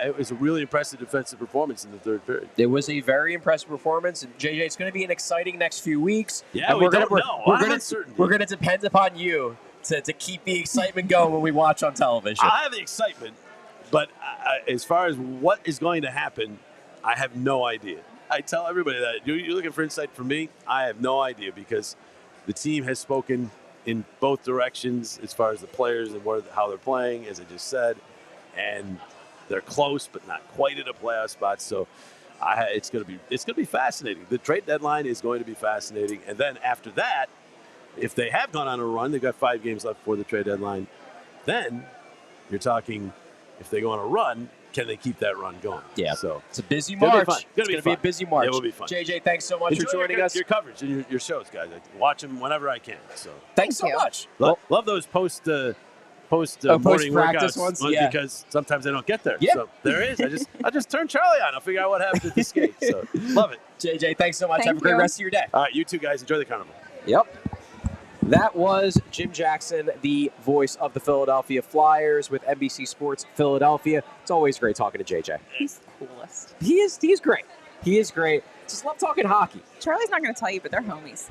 It was a really impressive defensive performance in the third period. It was a very impressive performance. And JJ, it's going to be an exciting next few weeks. Yeah, we're going to depend upon you to keep the excitement going when we watch on television. I have the excitement. But as far as what is going to happen, I have no idea. I tell everybody that. You're looking for insight from me? I have no idea, because the team has spoken in both directions as far as the players and how they're playing, as I just said. And they're close, but not quite at a playoff spot. So it's going to be fascinating. The trade deadline is going to be fascinating. And then after that, if they have gone on a run, they've got 5 games left before the trade deadline, then you're talking – if they go on a run, can they keep that run going? Yeah. So it's a busy March. It's going to be a busy March. It will be fun. JJ, thanks so much for joining us. Your coverage and your shows, guys. I watch them whenever I can. So thanks so much. Love those post morning practice workouts ones, because sometimes they don't get there. Yeah. So there it is. I just turn Charlie on. I'll figure out what happened at the skate. So love it. JJ, thanks so much. Have a great rest of your day. All right, you two guys, enjoy the carnival. Yep. That was Jim Jackson, the voice of the Philadelphia Flyers with NBC Sports Philadelphia. It's always great talking to JJ. He's the coolest. He's great. He is great. Just love talking hockey. Charlie's not going to tell you, but they're homies.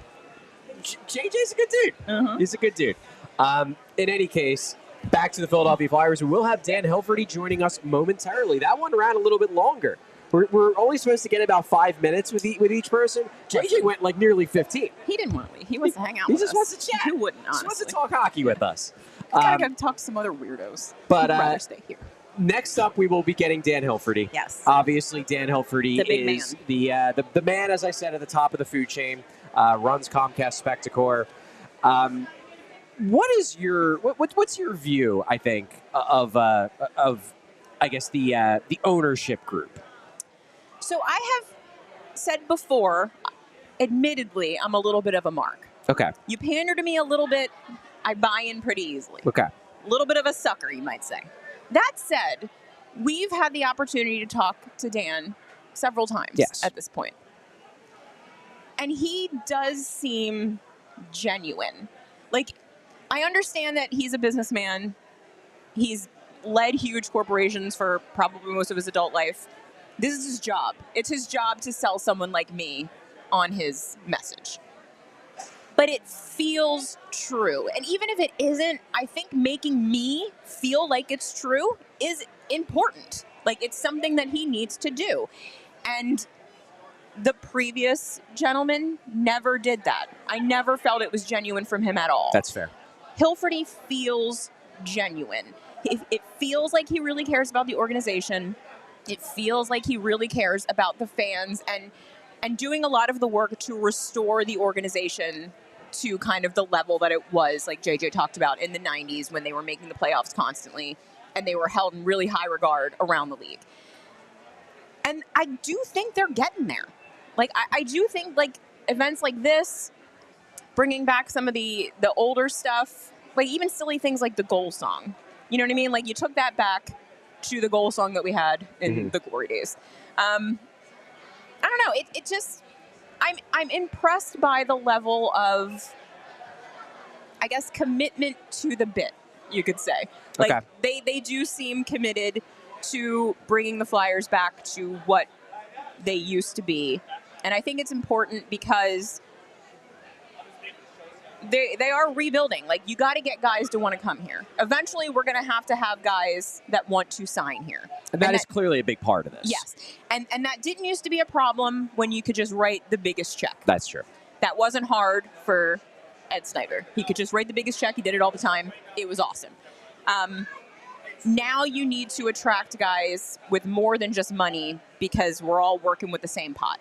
JJ's a good dude. He's a good dude. In any case, back to the Philadelphia Flyers. We will have Dan Hilferty joining us momentarily. That one ran a little bit longer. We're only supposed to get about 5 minutes with each person. JJ went like nearly 15. He didn't want to leave. He wants to hang out with us. He just wants to chat. He wouldn't, honestly. He wants to talk hockey with us. Gotta go talk to some other weirdos. But I'd rather stay here. Next up, we will be getting Dan Hilferty. Yes. Obviously, Dan Hilferty is the man, as I said, at the top of the food chain, runs Comcast Spectacor. What's your view, I think, of I guess the ownership group? So I have said before, admittedly, I'm a little bit of a mark. Okay. You pander to me a little bit, I buy in pretty easily. Okay. A little bit of a sucker, you might say. That said, we've had the opportunity to talk to Dan several times at this point. And he does seem genuine. Like, I understand that he's a businessman. He's led huge corporations for probably most of his adult life. This is his job. It's his job to sell someone like me on his message. But it feels true. And even if it isn't, I think making me feel like it's true is important. Like, it's something that he needs to do. And the previous gentleman never did that. I never felt it was genuine from him at all. That's fair. Hilferty feels genuine. It feels like he really cares about the organization. It feels like he really cares about the fans and doing a lot of the work to restore the organization to kind of the level that it was, like JJ talked about, in the 90s when they were making the playoffs constantly and they were held in really high regard around the league. And I do think they're getting there. Like, I do think, like, events like this, bringing back some of the older stuff, like even silly things like the goal song. You know what I mean? Like, you took that back to the goal song that we had in the glory days. I don't know. It just, I'm impressed by the level of, I guess, commitment to the bit, you could say. Like, they do seem committed to bringing the Flyers back to what they used to be. And I think it's important because they are rebuilding. Like, you got to get guys to want to come here. Eventually, we're going to have guys that want to sign here. And that is clearly a big part of this. Yes. And that didn't used to be a problem when you could just write the biggest check. That's true. That wasn't hard for Ed Snyder. He could just write the biggest check. He did it all the time. It was awesome. Now you need to attract guys with more than just money because we're all working with the same pot.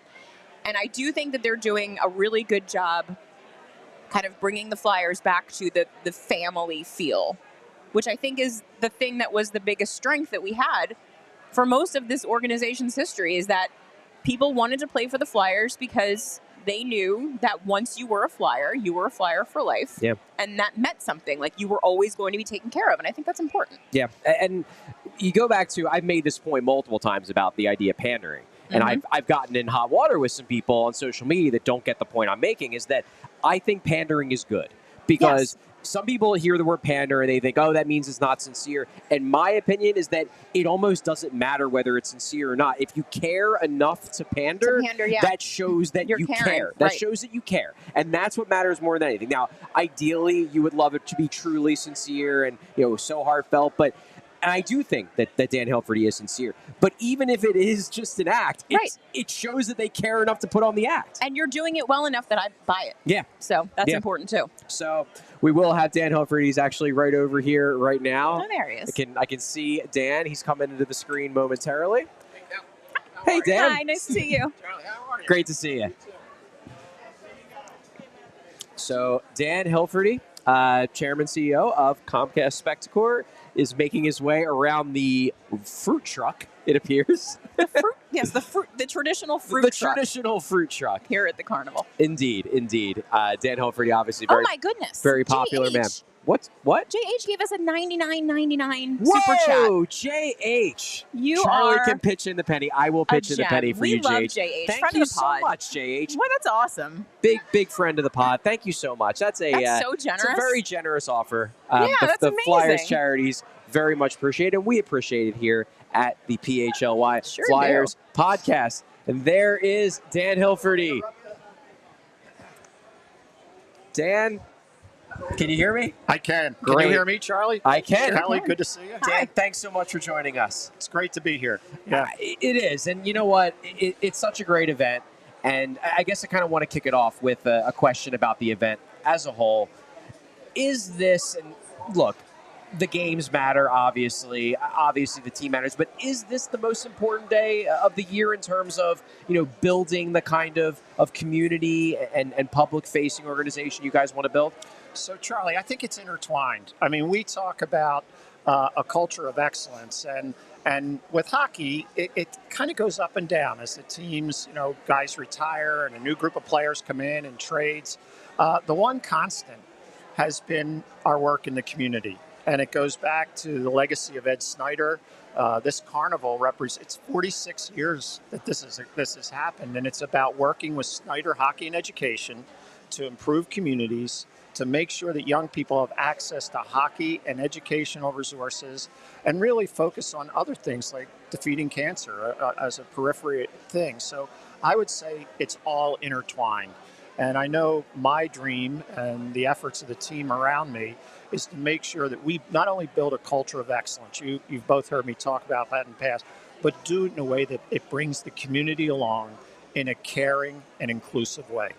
And I do think that they're doing a really good job kind of bringing the Flyers back to the family feel, which I think is the thing that was the biggest strength that we had for most of this organization's history, is that people wanted to play for the Flyers because they knew that once you were a Flyer for life. Yeah. And that meant something. Like, you were always going to be taken care of. And I think that's important. Yeah. And you go back to, I've made this point multiple times about the idea of pandering. And I've gotten in hot water with some people on social media that don't get the point I'm making, is that I think pandering is good. Because some people hear the word pander and they think, oh, that means it's not sincere. And my opinion is that it almost doesn't matter whether it's sincere or not. If you care enough to pander, that shows that you care. That shows that you care. And that's what matters more than anything. Now, ideally, you would love it to be truly sincere and, so heartfelt. And I do think that Dan Hilferty is sincere. But even if it is just an act, it shows that they care enough to put on the act. And you're doing it well enough that I buy it. Yeah. So that's important, too. So we will have Dan Hilferty. He's actually right over here right now. Oh, there he is. I can see Dan. He's coming into the screen momentarily. Hey, Dan. Hi, nice to see you. Charlie, how are you? Great to see you. So Dan Hilferty, Chairman CEO of Comcast Spectacor, is making his way around the fruit truck, it appears. The traditional fruit truck. The traditional fruit truck. Here at the carnival. Indeed. Dan Hilferty, obviously Oh my goodness. very popular man. What? JH gave us a $99.99 super chat. Whoa, JH. Charlie can pitch in the penny. I will pitch in the penny for you, JH. We love JH. Thank friend you of the pod. so much, JH. Well, that's awesome. Big friend of the pod. Thank you so much. That's so generous. It's a very generous offer. That's the amazing. Flyers Charities very much appreciate it. And we appreciate it here at the PHLY Flyers podcast. And there is Dan Hilferty. Dan, can you hear me? I can. Great. Can you hear me, Charlie? I can. Charlie, good to see you. Dan, thanks so much for joining us. It's great to be here. Yeah. It is. And you know what? It's such a great event. And I guess I kind of want to kick it off with a question about the event as a whole. Is this, and look, the games matter, obviously the team matters, but is this the most important day of the year in terms of, building the kind of community and public-facing organization you guys want to build? So, Charlie, I think it's intertwined. I mean, we talk about a culture of excellence, and with hockey, it kind of goes up and down as the teams, guys retire and a new group of players come in and trades. The one constant has been our work in the community. And it goes back to the legacy of Ed Snyder. This carnival represents 46 years that this has happened, and it's about working with Snyder Hockey and Education to improve communities, to make sure that young people have access to hockey and educational resources, and really focus on other things like defeating cancer as a periphery thing. So I would say it's all intertwined. And I know my dream and the efforts of the team around me is to make sure that we not only build a culture of excellence, you've both heard me talk about that in the past, but do it in a way that it brings the community along in a caring and inclusive way.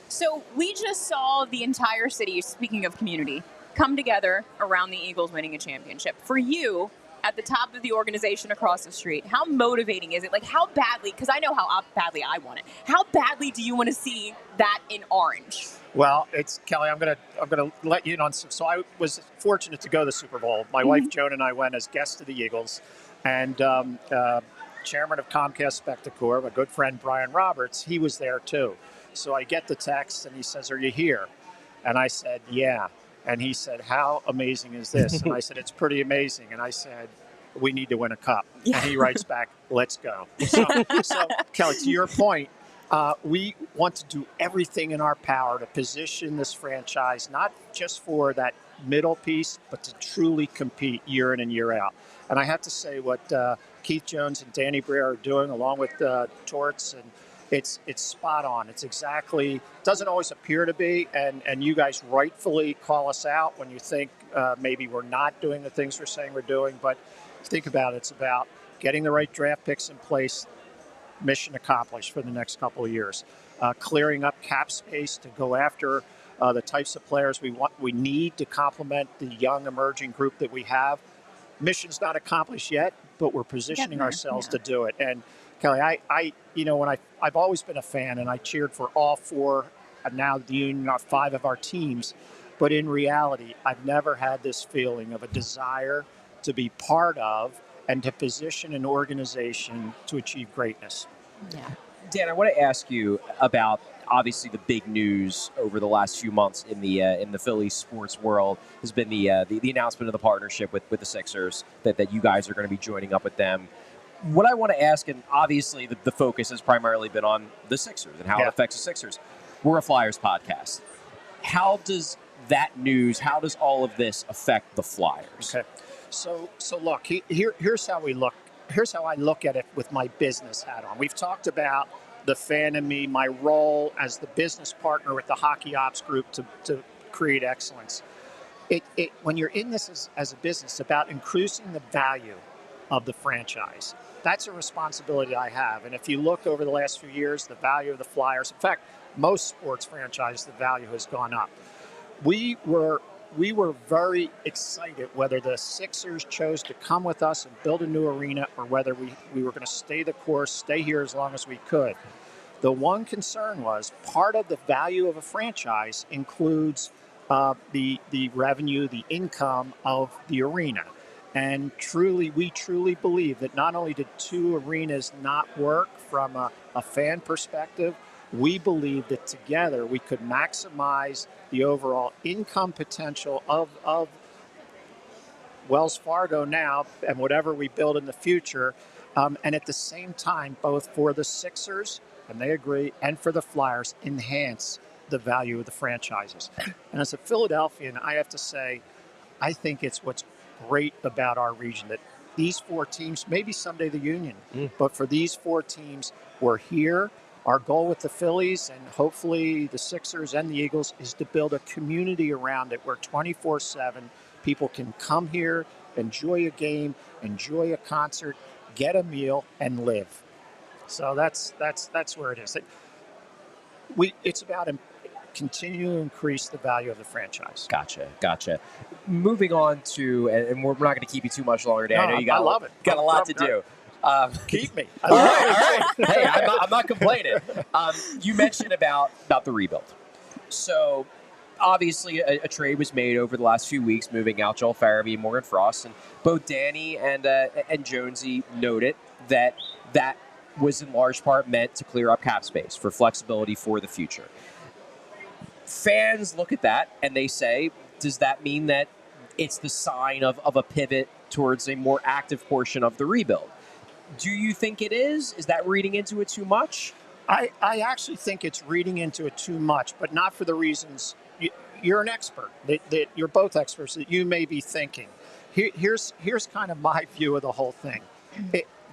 So we just saw the entire city, speaking of community, come together around the Eagles winning a championship. For you, at the top of the organization across the street, how motivating is it? Like, how badly, because I know how badly I want it, how badly do you want to see that in orange? Well, it's Kelly, I'm gonna let you in on some. So I was fortunate to go to the Super Bowl. My wife Joan and I went as guests to the Eagles, and chairman of Comcast Spectacor, my good friend Brian Roberts, he was there too. So I get the text and he says, "Are you here?" And I said, "Yeah." And he said, "How amazing is this?" And I said, "It's pretty amazing." And I said, "We need to win a cup." Yeah. And he writes back, "Let's go." So Kelly, to your point, we want to do everything in our power to position this franchise, not just for that middle piece, but to truly compete year in and year out. And I have to say what Keith Jones and Danny Briere are doing, along with Torts it's spot on. It's exactly, doesn't always appear to be, and you guys rightfully call us out when you think maybe we're not doing the things we're saying we're doing. But think about it, it's about getting the right draft picks in place, mission accomplished for the next couple of years. Clearing up cap space to go after the types of players we need to complement the young emerging group that we have. Mission's not accomplished yet, but we're positioning ourselves to do it. And Kelly, I've always been a fan, and I cheered for all four, and now the union are 5 of our teams. But in reality, I've never had this feeling of a desire to be part of and to position an organization to achieve greatness. Yeah. Dan, I want to ask you about obviously the big news over the last few months in the Philly sports world has been the announcement of the partnership with the Sixers, that you guys are going to be joining up with them. What I want to ask, and obviously the focus has primarily been on the Sixers and how it affects the Sixers. We're a Flyers podcast. How does that news, how does all of this affect the Flyers? Okay. So look, here's how we look. Here's how I look at it with my business hat on. We've talked about the fan in me, my role as the business partner with the hockey ops group to create excellence. When you're in this as a business, it's about increasing the value of the franchise. That's a responsibility I have. And if you look over the last few years, the value of the Flyers, in fact, most sports franchises, the value has gone up. We were very excited whether the Sixers chose to come with us and build a new arena or whether we were going to stay the course, stay here as long as we could. The one concern was part of the value of a franchise includes the revenue, the income of the arena. And we truly believe that not only did 2 arenas not work from a fan perspective, we believe that together we could maximize the overall income potential of Wells Fargo now and whatever we build in the future. And at the same time, both for the Sixers, and they agree, and for the Flyers, enhance the value of the franchises. And as a Philadelphian, I have to say, I think it's what's great about our region that these 4 teams, maybe someday the Union, but for these 4 teams, we're here. Our goal with the Phillies and hopefully the Sixers and the Eagles is to build a community around it where 24/7 people can come here, enjoy a game, enjoy a concert, get a meal, and live. So that's where it is. It's about continuing to increase the value of the franchise. Gotcha. Moving on to, and we're not going to keep you too much longer, Dan. No, I know you love it. Got a lot to do. Keep me. All right. Hey, I'm not complaining. You mentioned about the rebuild. So obviously a trade was made over the last few weeks, moving out Joel Farabee and Morgan Frost, and both Danny and Jonesy noted that was in large part meant to clear up cap space for flexibility for the future. Fans look at that and they say, does that mean that it's the sign of a pivot towards a more active portion of the rebuild? Do you think it is? Is that reading into it too much? I actually think it's reading into it too much, but not for the reasons you're an expert. That you're both experts that you may be thinking. Here's kind of my view of the whole thing.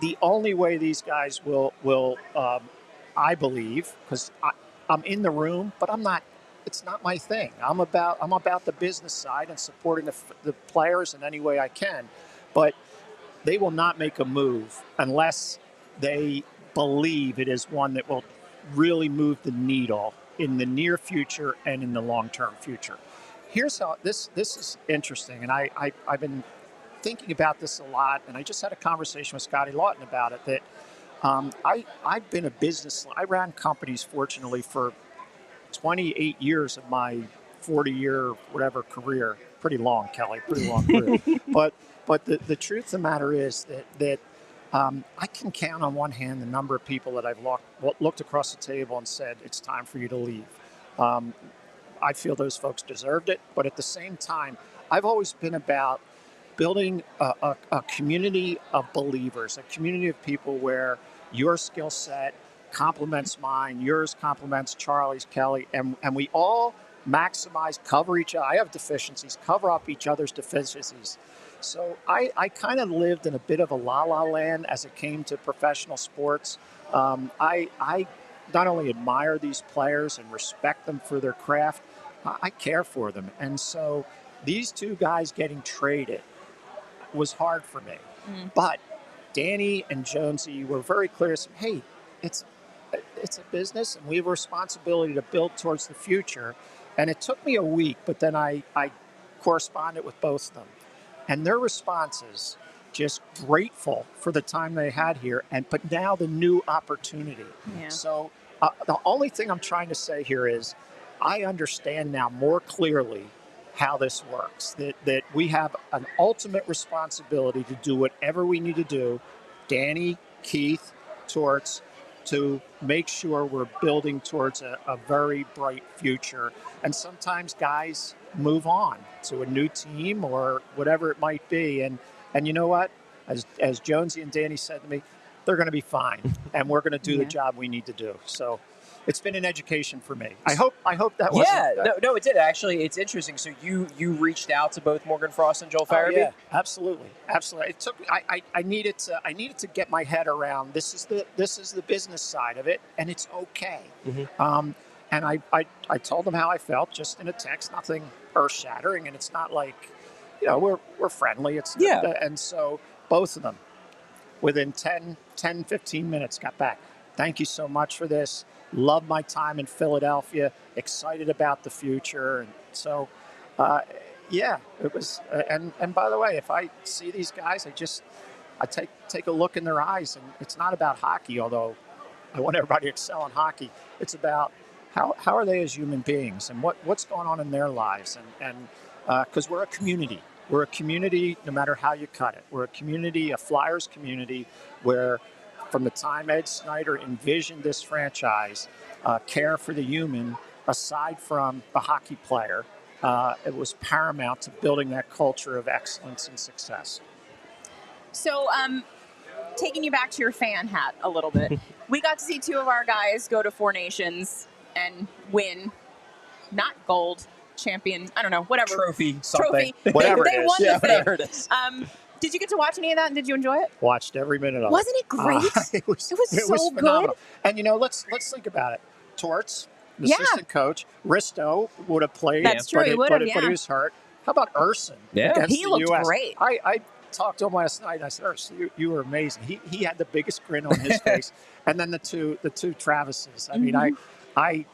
The only way these guys will I believe, because I'm in the room, but I'm not. It's not my thing. I'm about the business side and supporting the players in any way I can, but they will not make a move unless they believe it is one that will really move the needle in the near future and in the long-term future. Here's how this is interesting, and I've been thinking about this a lot, and I just had a conversation with Scotty Lawton about it, that I've been I ran companies, fortunately, for 28 years of my 40-year whatever career. Pretty long, Kelly, pretty long career. But the truth of the matter is that I can count on one hand the number of people that I've looked across the table and said, it's time for you to leave. I feel those folks deserved it, but at the same time, I've always been about building a community of believers, a community of people where your skill set complements mine, yours complements Charlie's, Kelly, and we all maximize, cover each other. I have deficiencies, cover up each other's deficiencies. So I kind of lived in a bit of a la-la land as it came to professional sports. I not only admire these players and respect them for their craft, I care for them. And so these two guys getting traded was hard for me. But Danny and Jonesy were very clear. Said, hey, it's a business, and we have a responsibility to build towards the future. And it took me a week, but then I corresponded with both of them. And their responses, just grateful for the time they had here, but now the new opportunity. Yeah. So the only thing I'm trying to say here is I understand now more clearly how this works, that we have an ultimate responsibility to do whatever we need to do, Danny, Keith, Torts, to make sure we're building towards a very bright future. And sometimes guys move on to a new team or whatever it might be. And you know what? As Jonesy and Danny said to me, they're going to be fine, and we're going to do the job we need to do. So it's been an education for me. I hope that was. Yeah, no, it did actually. It's interesting. So you reached out to both Morgan Frost and Joel Farabee? Yeah, absolutely. It took. I needed to get my head around this is the business side of it, and it's okay. And I told them how I felt just in a text, nothing earth shattering, and it's not like, we're friendly. It's and so both of them within 10, 15 minutes got back. Thank you so much for this. Love my time in Philadelphia. Excited about the future. And so, it was. And by the way, if I see these guys, I take a look in their eyes, and it's not about hockey, although I want everybody to excel in hockey. It's about how are they as human beings, and what's going on in their lives, and because we're a community. We're a community, no matter how you cut it. We're a community, a Flyers community, where from the time Ed Snyder envisioned this franchise, care for the human, aside from the hockey player, it was paramount to building that culture of excellence and success. So, taking you back to your fan hat a little bit, we got to see two of our guys go to Four Nations and win, not gold, champion, I don't know, whatever. Trophy, something. Whatever they it is. won the thing. Whatever it is. Did you get to watch any of that, and did you enjoy it? Watched every minute of it. Wasn't it great? It was so phenomenal. good. And let's think about it. Torts, the assistant coach, Risto would have played. That's true. He would have. But he was hurt. How about Urson? Yeah, he looked great. I talked to him last night, and I said, Urson, you were amazing. He had the biggest grin on his face. And then the two Travises. I mean, I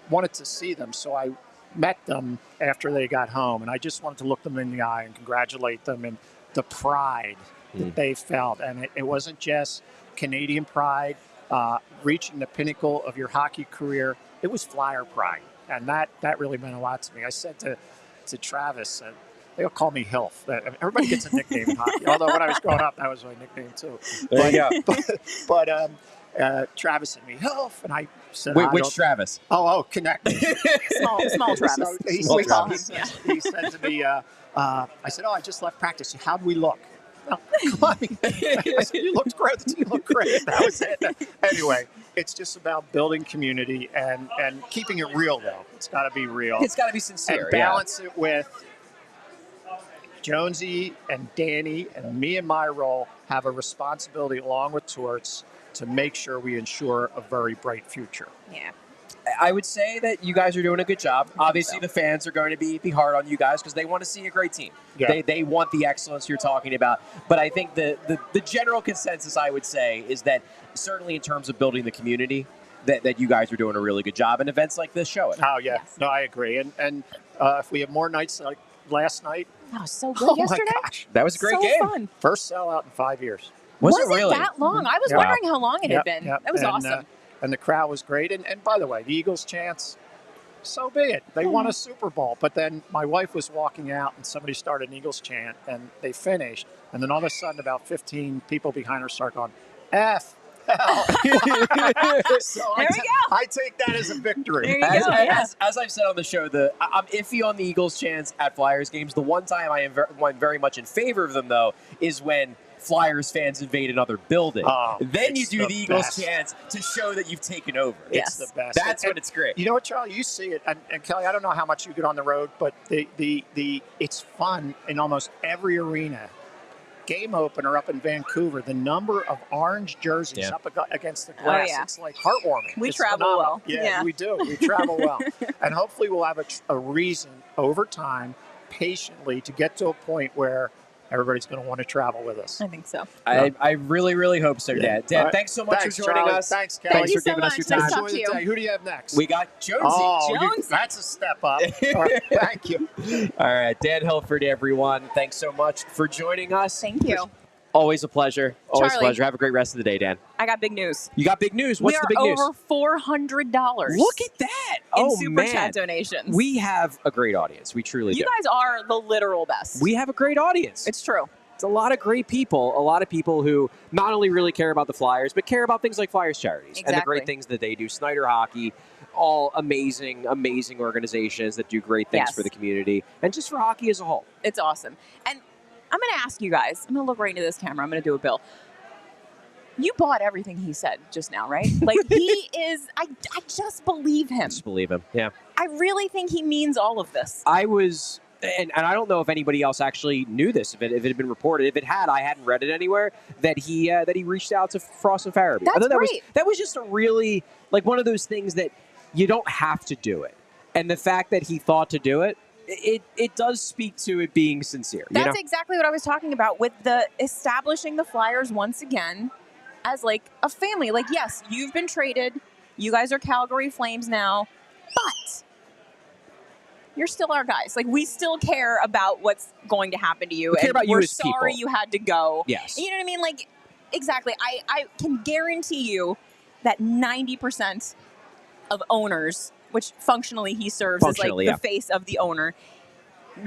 wanted to see them, so I met them after they got home, and I just wanted to look them in the eye and congratulate them and the pride that they felt. And it wasn't just Canadian pride, reaching the pinnacle of your hockey career. It was Flyer pride, and that really meant a lot to me. I said to Travis, they'll call me Hilf. Everybody gets a nickname in hockey, although when I was growing up, that was my nickname too. There you go. But Travis and me, Hilf, and I said, Wait, which Travis? Oh, connect. Small Travis. So he said to me, I said, I just left practice. How'd we look? Oh, come on. I said, you looked great. You looked great. That was it. Anyway, it's just about building community and keeping it real, though. It's got to be real. It's got to be sincere. And balance it with Jonesy and Danny and me in my role have a responsibility along with Torts to make sure we ensure a very bright future. Yeah. I would say that you guys are doing a good job. Obviously, the fans are going to be hard on you guys because they want to see a great team. Yeah. They want the excellence you're talking about. But I think the general consensus, I would say, is that certainly in terms of building the community, that you guys are doing a really good job, and events like this show it. Oh, yeah. Yes. No, I agree. And if we have more nights like last night. That was so good yesterday. My gosh. That was a great game. Fun. First sellout in 5 years. Was it really? That long? I was wondering how long it had been. That was awesome. And the crowd was great. And by the way, the Eagles' chance, so be it. They won a Super Bowl. But then my wife was walking out, and somebody started an Eagles chant, and they finished. And then all of a sudden, about 15 people behind her start going, F. So there we go. I take that as a victory. There you go. As I've said on the show, I'm iffy on the Eagles' chance at Flyers games. The one time I am very much in favor of them, though, is when Flyers fans invade another building. Then you do the Eagles chance to show that you've taken over. It's the best. That's when it's great. You know what, Charlie? You see it, and Kelly, I don't know how much you get on the road, but it's fun in almost every arena. game opener up in Vancouver, the number of orange jerseys up against the glass, it's like heartwarming. We it's travel phenomenal. well. Yeah, we do. We travel well. And hopefully we'll have a reason over time, patiently, to get to a point where everybody's going to want to travel with us. I think so. I really, really hope so, Dad. Dad, thanks so much for joining Charlie. us. Thanks, Kelly. Thanks for giving us your time. Nice to talk to you. Who do you have next? We got Jonesy. Oh, Jonesy. that's a step up. All right, thank you. All right, Dan Hilferty, everyone. Thanks so much for joining us. Thank you. Always a pleasure. Always a Charlie. pleasure. Have a great rest of the day, Dan. I got big news. You got big news. What's the big we news? are over $400. Look at that. In Super Chat donations. We have a great audience. We truly do. You guys are the literal best. We have a great audience. It's true. It's a lot of great people, a lot of people who not only really care about the Flyers, but care about things like Flyers Charities and the great things that they do. Snyder Hockey, all amazing, amazing organizations that do great things for the community and just for hockey as a whole. It's awesome. And I'm going to ask you guys, I'm going to look right into this camera. I'm going to do a bill. You bought everything he said just now, right? Like, he is, I just believe him. Just believe him, yeah. I really think he means all of this. I was... And I don't know if anybody else actually knew this, if it had been reported. If it had, I hadn't read it anywhere, that he reached out to Frost and Farabee. That's I thought great. That was just a really, like, one of those things that you don't have to do it. And the fact that he thought to do it, it does speak to it being sincere. That's exactly what I was talking about with the establishing the Flyers once again as, like, a family. Like, yes, you've been traded. You guys are Calgary Flames now. But you're still our guys. Like, we still care about what's going to happen to you. We care about you we're as sorry people. you had to go. Yes. You know what I mean? Like, exactly. I can guarantee you that 90% of owners, which functionally he serves as like the face of the owner,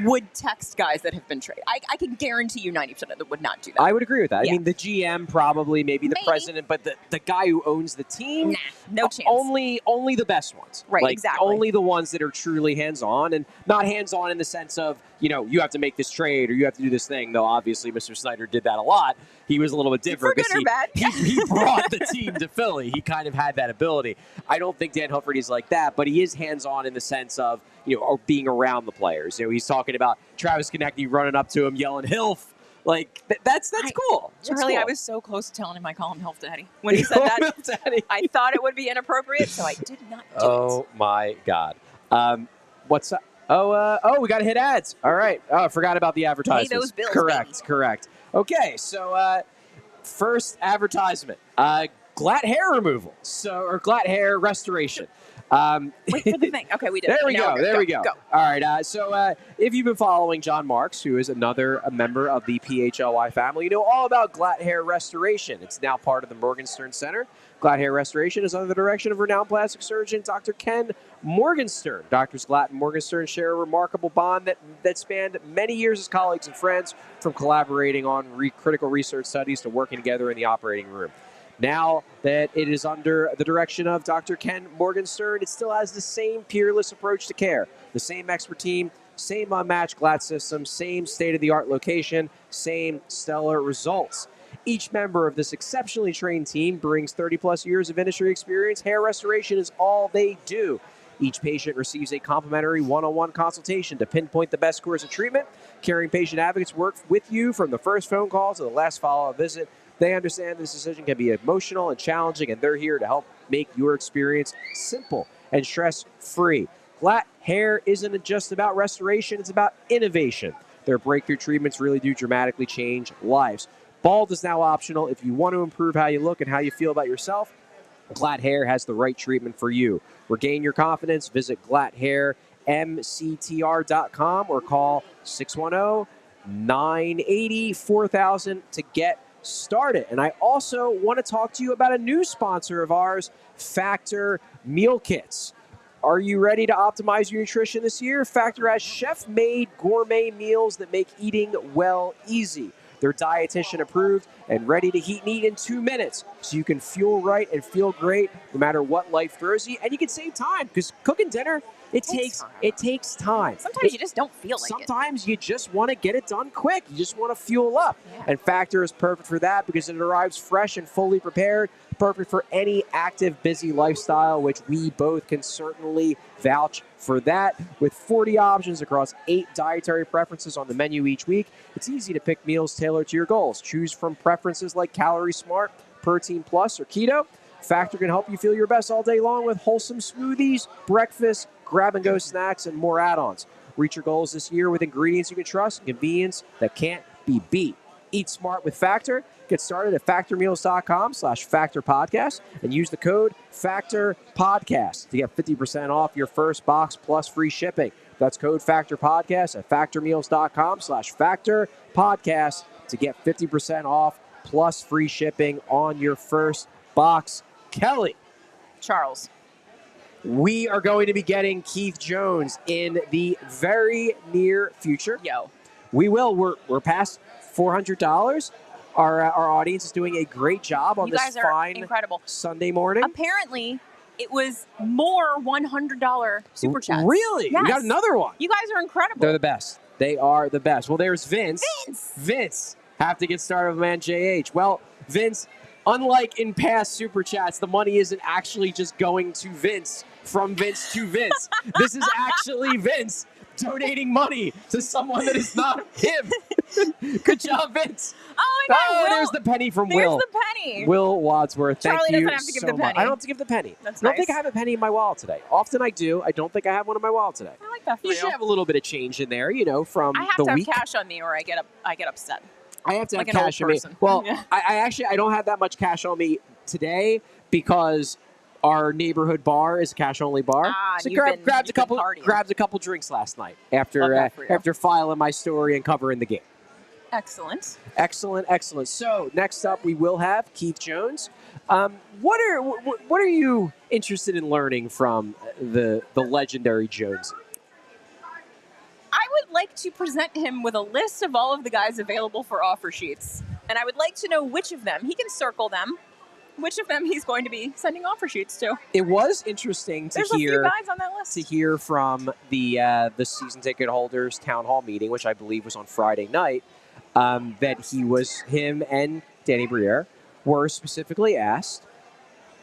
would text guys that have been traded. I can guarantee you 90% of them would not do that. I would agree with that. Yeah. I mean, the GM probably, maybe the president, but the guy who owns the team, Nah, no chance. Only the best ones. Right, like, exactly. Only the ones that are truly hands-on, and not hands-on in the sense of, you have to make this trade or you have to do this thing, though obviously Mr. Snyder did that a lot. He was a little bit different. For good or bad. He brought the team to Philly. He kind of had that ability. I don't think Dan Hilferty is like that, but he is hands-on in the sense of, or being around the players. He's talking about Travis Konecny running up to him, yelling "Hilf." Like, that's cool. That's Charlie, cool. I was so close to telling him I call him Hilf Daddy. When he said that, I thought it would be inappropriate, so I did not do it. Oh, my God. What's up? Oh, we got to hit ads. All right. Oh, I forgot about the advertisements. Pay those bills, Correct. Okay, so first advertisement. Glatt hair removal. Or glatt hair restoration. Wait for the thing. Okay, we did. There we go. Go. All right. So if you've been following John Marks, who is a member of the PHLY family, you know all about Glatt Hair Restoration. It's now part of the Morgenstern Center. Glatt Hair Restoration is under the direction of renowned plastic surgeon Dr. Ken Morgenstern. Doctors Glatt and Morgenstern share a remarkable bond that spanned many years as colleagues and friends, from collaborating on critical research studies to working together in the operating room. Now that it is under the direction of Dr. Ken Morgenstern, it still has the same peerless approach to care, the same expert team, same unmatched Glatt system, same state-of-the-art location, same stellar results. Each member of this exceptionally trained team brings 30-plus years of industry experience. Hair restoration is all they do. Each patient receives a complimentary one-on-one consultation to pinpoint the best course of treatment. Caring patient advocates work with you from the first phone call to the last follow-up visit. They understand this decision can be emotional and challenging, and they're here to help make your experience simple and stress-free. Glatt hair isn't just about restoration, it's about innovation. Their breakthrough treatments really do dramatically change lives. Bald is now optional. If you want to improve how you look and how you feel about yourself, Glatt Hair has the right treatment for you. Regain your confidence. Visit glatthairmctr.com or call 610-980-4000 to get started. And I also want to talk to you about a new sponsor of ours, Factor Meal Kits. Are you ready to optimize your nutrition this year? Factor has chef-made gourmet meals that make eating well easy. They're dietitian approved and ready to heat and eat in 2 minutes, so you can fuel right and feel great no matter what life throws you. And you can save time, because cooking dinner, it takes time. Sometimes you just don't feel like it. Sometimes you just want to get it done quick. You just want to fuel up. Yeah. And Factor is perfect for that because it arrives fresh and fully prepared, perfect for any active, busy lifestyle, which we both can certainly vouch for that. With 40 options across 8 dietary preferences on the menu each week, it's easy to pick meals tailored to your goals. Choose from preferences like Calorie Smart, Protein Plus, or Keto. Factor can help you feel your best all day long with wholesome smoothies, breakfast, grab-and-go snacks, and more add-ons. Reach your goals this year with ingredients you can trust and convenience that can't be beat. Eat smart with Factor. Get started at factormeals.com/factorpodcast and use the code FACTORPODCAST to get 50% off your first box plus free shipping. That's code FACTORPODCAST at factormeals.com/factorpodcast to get 50% off plus free shipping on your first box. Kelly. Charles. We are going to be getting Keith Jones in the very near future. Yo. We will. We're past $400. Our audience is doing a great job on You this guys are fine incredible. Sunday morning. Apparently, it was more $100 super chats. Really? Yes. We got another one. You guys are incredible. They're the best. They are the best. Well, there's Vince. Vince. Have to get started with man JH. Well, Vince, unlike in past super chats, the money isn't actually just going to Vince from Vince to Vince. This is actually Vince donating money to someone that is not him. Good job, Vince. Oh my God, Will, there's the penny from there's Will. the penny. Will Wadsworth, thank Charlie you doesn't have to give so the much. penny. I don't have to give the penny. That's I don't nice. think I have a penny in my wallet today. Often I do. I don't think I have one in my wallet today. I like that for You you. should have a little bit of change in there, from I have the to week. have cash on me or I get upset. I have to like have an old cash on me. person. Well, Yeah. I don't have that much cash on me today because our neighborhood bar is a cash-only bar. Ah, So you've grabbed been a couple partying. grabbed a couple drinks last night Love after that for you. after filing my story and covering the game. Excellent. Excellent. So next up, we will have Keith Jones. What are you interested in learning from the legendary Jonesy? I would like to present him with a list of all of the guys available for offer sheets. And I would like to know which of them, he can circle them, which of them he's going to be sending offer sheets to. It was interesting to There's hear a few guys on that list. to hear from the season ticket holders town hall meeting, which I believe was on Friday night, that him and Danny Briere were specifically asked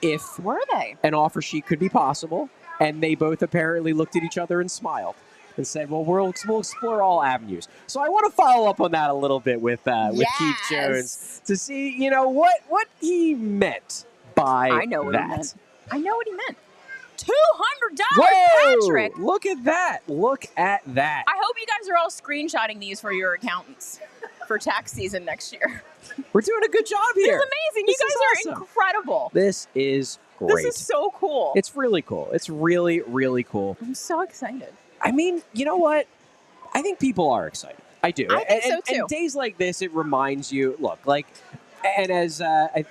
if Were they? an offer sheet could be possible, and they both apparently looked at each other and smiled and said, "Well, we'll explore all avenues." So I want to follow up on that a little bit with Keith Jones to see, what he meant by I know what that. he meant. I know what he meant. $200, Whoa! Patrick. Look at that! Look at that! I hope you guys are all screenshotting these for your accountants for tax season next year. We're doing a good job here. This is amazing. This You is guys are awesome. incredible. This is great. This is so cool. It's really cool. It's really, really cool. I'm so excited. I mean, you know what? I think people are excited. I do. I think so, too. And days like this, it reminds you, look, and as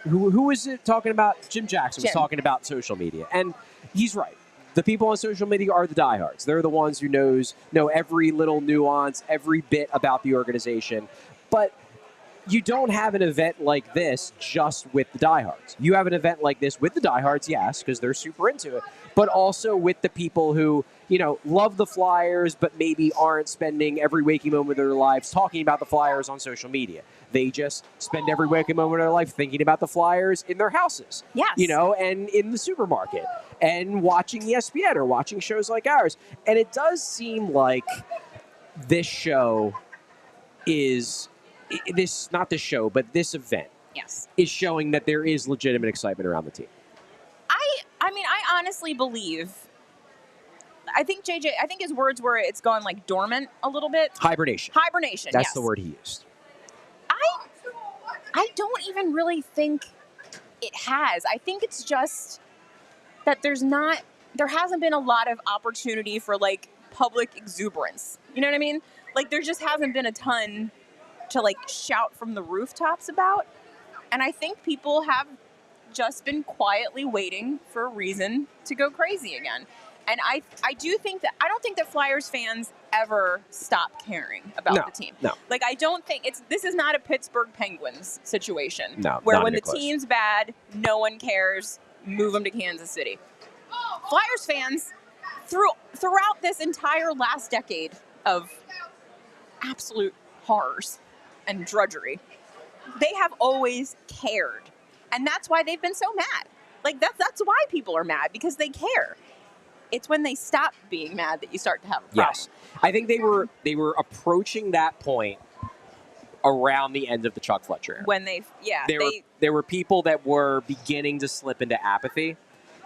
who was it talking about? Jim Jackson was Jim. talking about social media. And he's right. The people on social media are the diehards. They're the ones who know every little nuance, every bit about the organization. But you don't have an event like this just with the diehards. You have an event like this with the diehards, yes, because they're super into it, but also with the people who, love the Flyers, but maybe aren't spending every waking moment of their lives talking about the Flyers on social media. They just spend every waking moment of their life thinking about the Flyers in their houses. Yes. And in the supermarket and watching ESPN or watching shows like ours. And it does seem like this show is this event Yes. is showing that there is legitimate excitement around the team. I honestly believe, I think his words were it's gone dormant a little bit. Hibernation. Hibernation, That's yes. the word he used. I don't even really think it has. I think it's just that there hasn't been a lot of opportunity for public exuberance. You know what I mean? There just hasn't been a ton to shout from the rooftops about. And I think people have just been quietly waiting for a reason to go crazy again. And I don't think that Flyers fans ever stop caring about the team. No. I don't think this is not a Pittsburgh Penguins situation. No, where not when the even close. team's bad, no one cares. Move them to Kansas City. Flyers fans, throughout this entire last decade of absolute horrors and drudgery, they have always cared. And that's why they've been so mad. Like, that's why people are mad, because they care. It's when they stop being mad that you start to have a problem. Yes. I think they were approaching that point around the end of the Chuck Fletcher era. When there were people that were beginning to slip into apathy.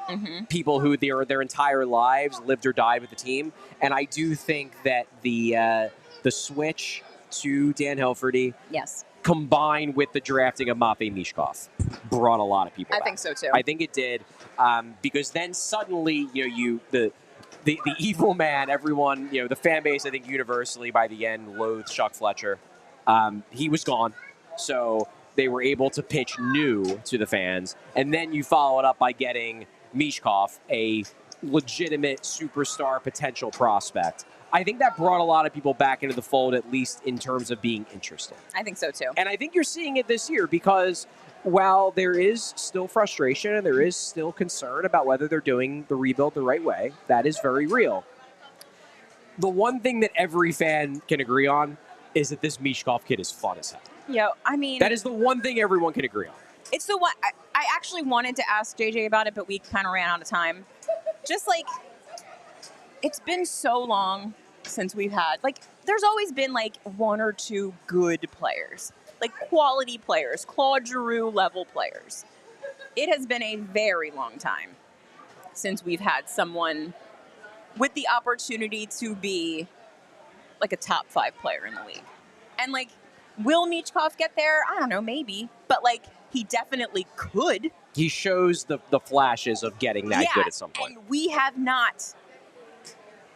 Mm-hmm. People who their entire lives lived or died with the team. And I do think that the switch to Dan Hilferty, yes, combined with the drafting of Matvei Michkov, brought a lot of people back. I think so too. I think it did, because then suddenly, the evil man, everyone, the fan base, I think universally by the end loathed Chuck Fletcher. He was gone, so they were able to pitch new to the fans, and then you follow it up by getting Michkov, a legitimate superstar potential prospect. I think that brought a lot of people back into the fold, at least in terms of being interested. I think so too. And I think you're seeing it this year because while there is still frustration and there is still concern about whether they're doing the rebuild the right way, that is very real. The one thing that every fan can agree on is that this Michkov kid is fun as hell. That is the one thing everyone can agree on. It's the one I actually wanted to ask JJ about it, but we kind of ran out of time. Just like, it's been so long since we've had, there's always been one or two good players, quality players, Claude Giroux level players. It has been a very long time since we've had someone with the opportunity to be a top 5 player in the league. And will Michkov get there? I don't know, maybe. But he definitely could. He shows the flashes of getting that good at some point. And we have not.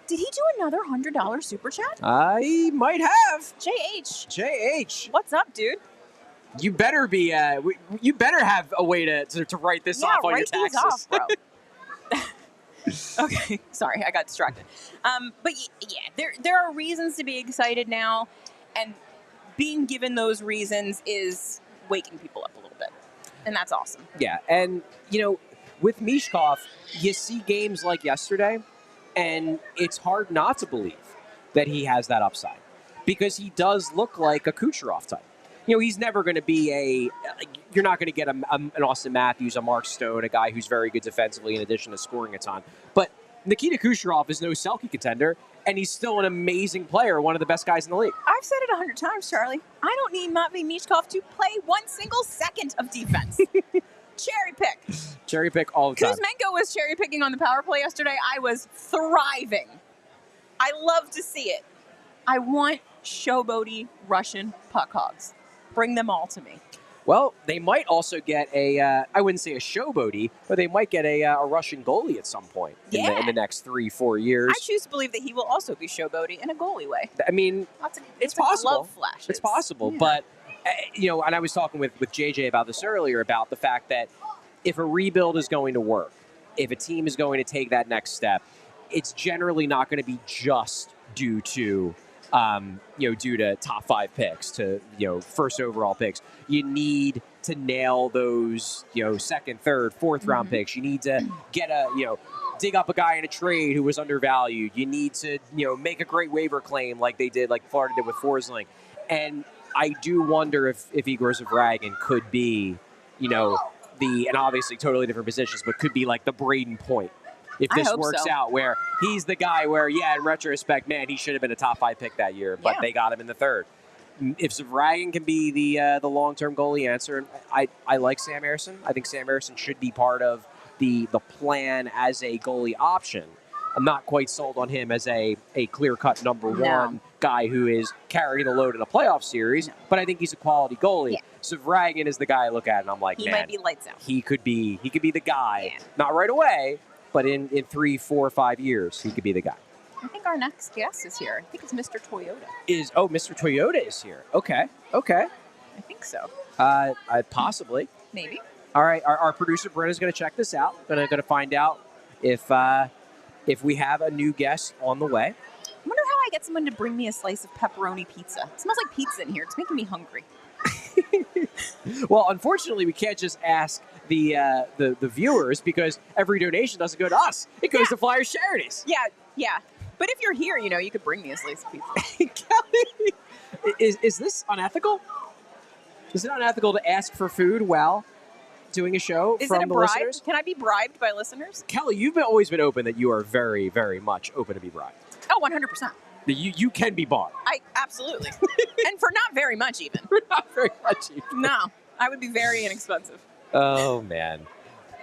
Did he do another $100 super chat? I might have. JH. What's up, dude? You better be. You better have a way to write this off on your taxes. These off, bro. Okay, sorry, I got distracted. But yeah, there are reasons to be excited now, and being given those reasons is waking people up a little bit, and that's awesome. Yeah, and with Michkov, you see games like yesterday, and it's hard not to believe that he has that upside because he does look like a Kucherov type. He's never going to be you're not going to get an Austin Matthews, a Mark Stone, a guy who's very good defensively in addition to scoring a ton. But Nikita Kucherov is no Selke contender, and he's still an amazing player, one of the best guys in the league. I've said it 100 times, Charlie. I don't need Matvei Michkov to play one single second of defense. Cherry pick all the time. Kuzmenko was cherry picking on the power play yesterday. I was thriving. I love to see it. I want showboaty Russian puck hogs. Bring them all to me. Well, they might also get I wouldn't say a showboaty, but they might get a Russian goalie at some point in the next 3-4 years. I choose to believe that he will also be showboaty in a goalie way. I mean, it's possible. Glove flashes. It's possible, yeah. But, and I was talking with JJ about this earlier, about the fact that if a rebuild is going to work, if a team is going to take that next step, it's generally not going to be just due to top 5 picks to, first overall picks. You need to nail those, second, third, fourth round picks. You need to get dig up a guy in a trade who was undervalued. You need to, make a great waiver claim like they did, like Florida did with Forsling. And I do wonder if Igor Zavragin could be, and obviously totally different positions, but could be like the Braden Point. If this works out, where he's the guy where, in retrospect, man, he should have been a top 5 pick that year, but they got him in the 3rd. If Zavragin can be the long-term goalie answer, I like Sam Ersson. I think Sam Ersson should be part of the plan as a goalie option. I'm not quite sold on him as a clear-cut number one guy who is carrying the load in a playoff series, but I think he's a quality goalie. Yeah. Zavragin is the guy I look at, and I'm like, he might be lights out. He could be the guy. Yeah. Not right away, but in 3, 4, 5 years, he could be the guy. I think our next guest is here. I think it's Mr. Toyota. Mr. Toyota is here. Okay. I think so. Possibly. Maybe. All right. Our producer Brent is going to check this out. Going to find out if we have a new guest on the way. I wonder how I get someone to bring me a slice of pepperoni pizza. It smells like pizza in here. It's making me hungry. Well, unfortunately, we can't just ask the viewers because every donation doesn't go to us. It goes to Flyers Charities. Yeah. But if you're here, you could bring me a slice of pizza. Kelly, is this unethical? Is it unethical to ask for food while doing a show Is from it a the bribe? listeners. Can I be bribed by listeners? Kelly, you've always been open that you are very, very much open to be bribed. Oh, 100%. That you can be bought. I absolutely. And for not very much even. Not very much even. No, I would be very inexpensive. Oh, man.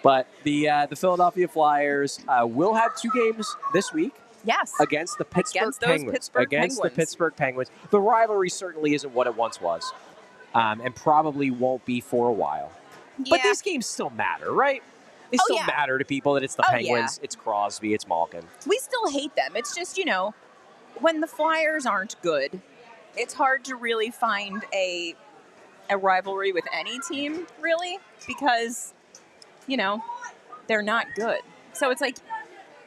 But the Philadelphia Flyers will have 2 games this week. Yes. Against the Pittsburgh Penguins. The Pittsburgh Penguins. The rivalry certainly isn't what it once was, and probably won't be for a while. Yeah. But these games still matter, right? They still matter to people that it's the Penguins, it's Crosby, it's Malkin. We still hate them. It's just, when the Flyers aren't good, it's hard to really find a rivalry with any team, really, because, they're not good. So it's like,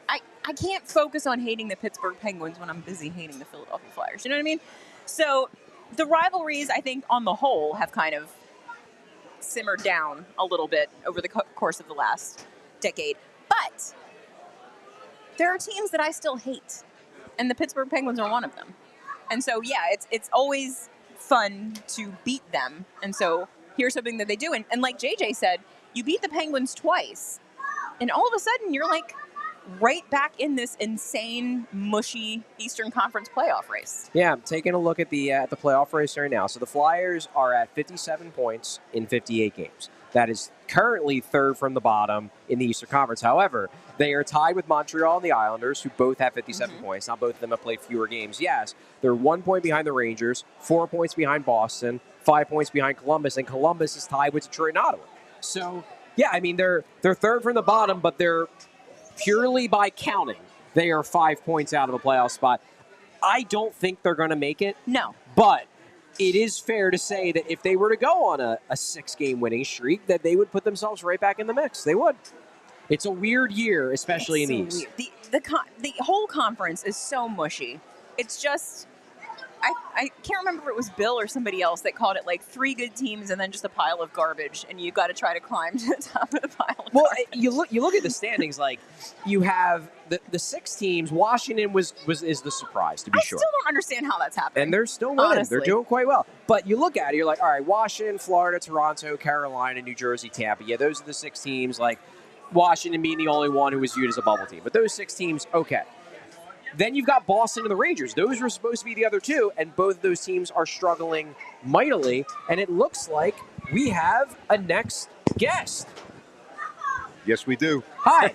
I can't focus on hating the Pittsburgh Penguins when I'm busy hating the Philadelphia Flyers. You know what I mean? So the rivalries, I think, on the whole, have kind of simmered down a little bit over the course of the last decade. But there are teams that I still hate, and the Pittsburgh Penguins are one of them. And so, yeah, it's always fun to beat them. And so here's something that they do. And like JJ said, you beat the Penguins twice, and all of a sudden you're like right back in this insane, mushy Eastern Conference playoff race. Yeah, I'm taking a look at the playoff race right now. So the Flyers are at 57 points in 58 games. That is currently 3rd from the bottom in the Eastern Conference. However, they are tied with Montreal and the Islanders, who both have 57 points. Now, both of them have played fewer games. Yes, they're 1 point behind the Rangers, 4 points behind Boston, 5 points behind Columbus, and Columbus is tied with Detroit and Ottawa. So, yeah, I mean, they're 3rd from the bottom, but they're purely by counting, they are 5 points out of a playoff spot. I don't think they're going to make it. No. But it is fair to say that if they were to go on a 6-game winning streak, that they would put themselves right back in the mix. They would. It's a weird year, especially in the East. The whole conference is so mushy. It's just, I can't remember if it was Bill or somebody else that called it like 3 good teams and then just a pile of garbage, and you got to try to climb to the top of the pile. Well, you look at the standings. Like, you have the 6 teams. Washington is the surprise, to be sure. I still don't understand how that's happening. And they're still winning. Honestly. They're doing quite well. But you look at it, you're like, all right, Washington, Florida, Toronto, Carolina, New Jersey, Tampa. Yeah, those are the 6 teams. Like, Washington being the only one who was viewed as a bubble team. But those 6 teams, okay. Then you've got Boston and the Rangers. Those were supposed to be the other 2, and both of those teams are struggling mightily. And it looks like we have a next guest. Yes, we do. Hi.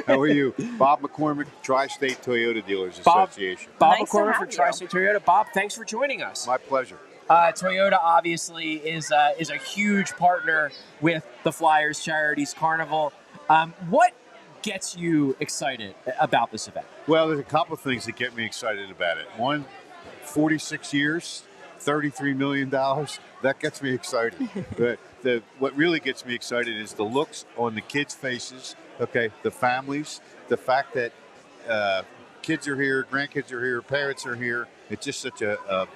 How are you? Bob McCormick, Tri-State Toyota Dealers Bob Association. Bob Nice to McCormick have from you. Tri-State Toyota. Bob, thanks for joining us. My pleasure. Toyota obviously is a huge partner with the Flyers Charities Carnival. What gets you excited about this event? Well, there's a couple of things that get me excited about it. One, 46 years, $33 million. That gets me excited. What really gets me excited is the looks on the kids' faces, okay, the families, the fact that kids are here, grandkids are here, parents are here. It's just such a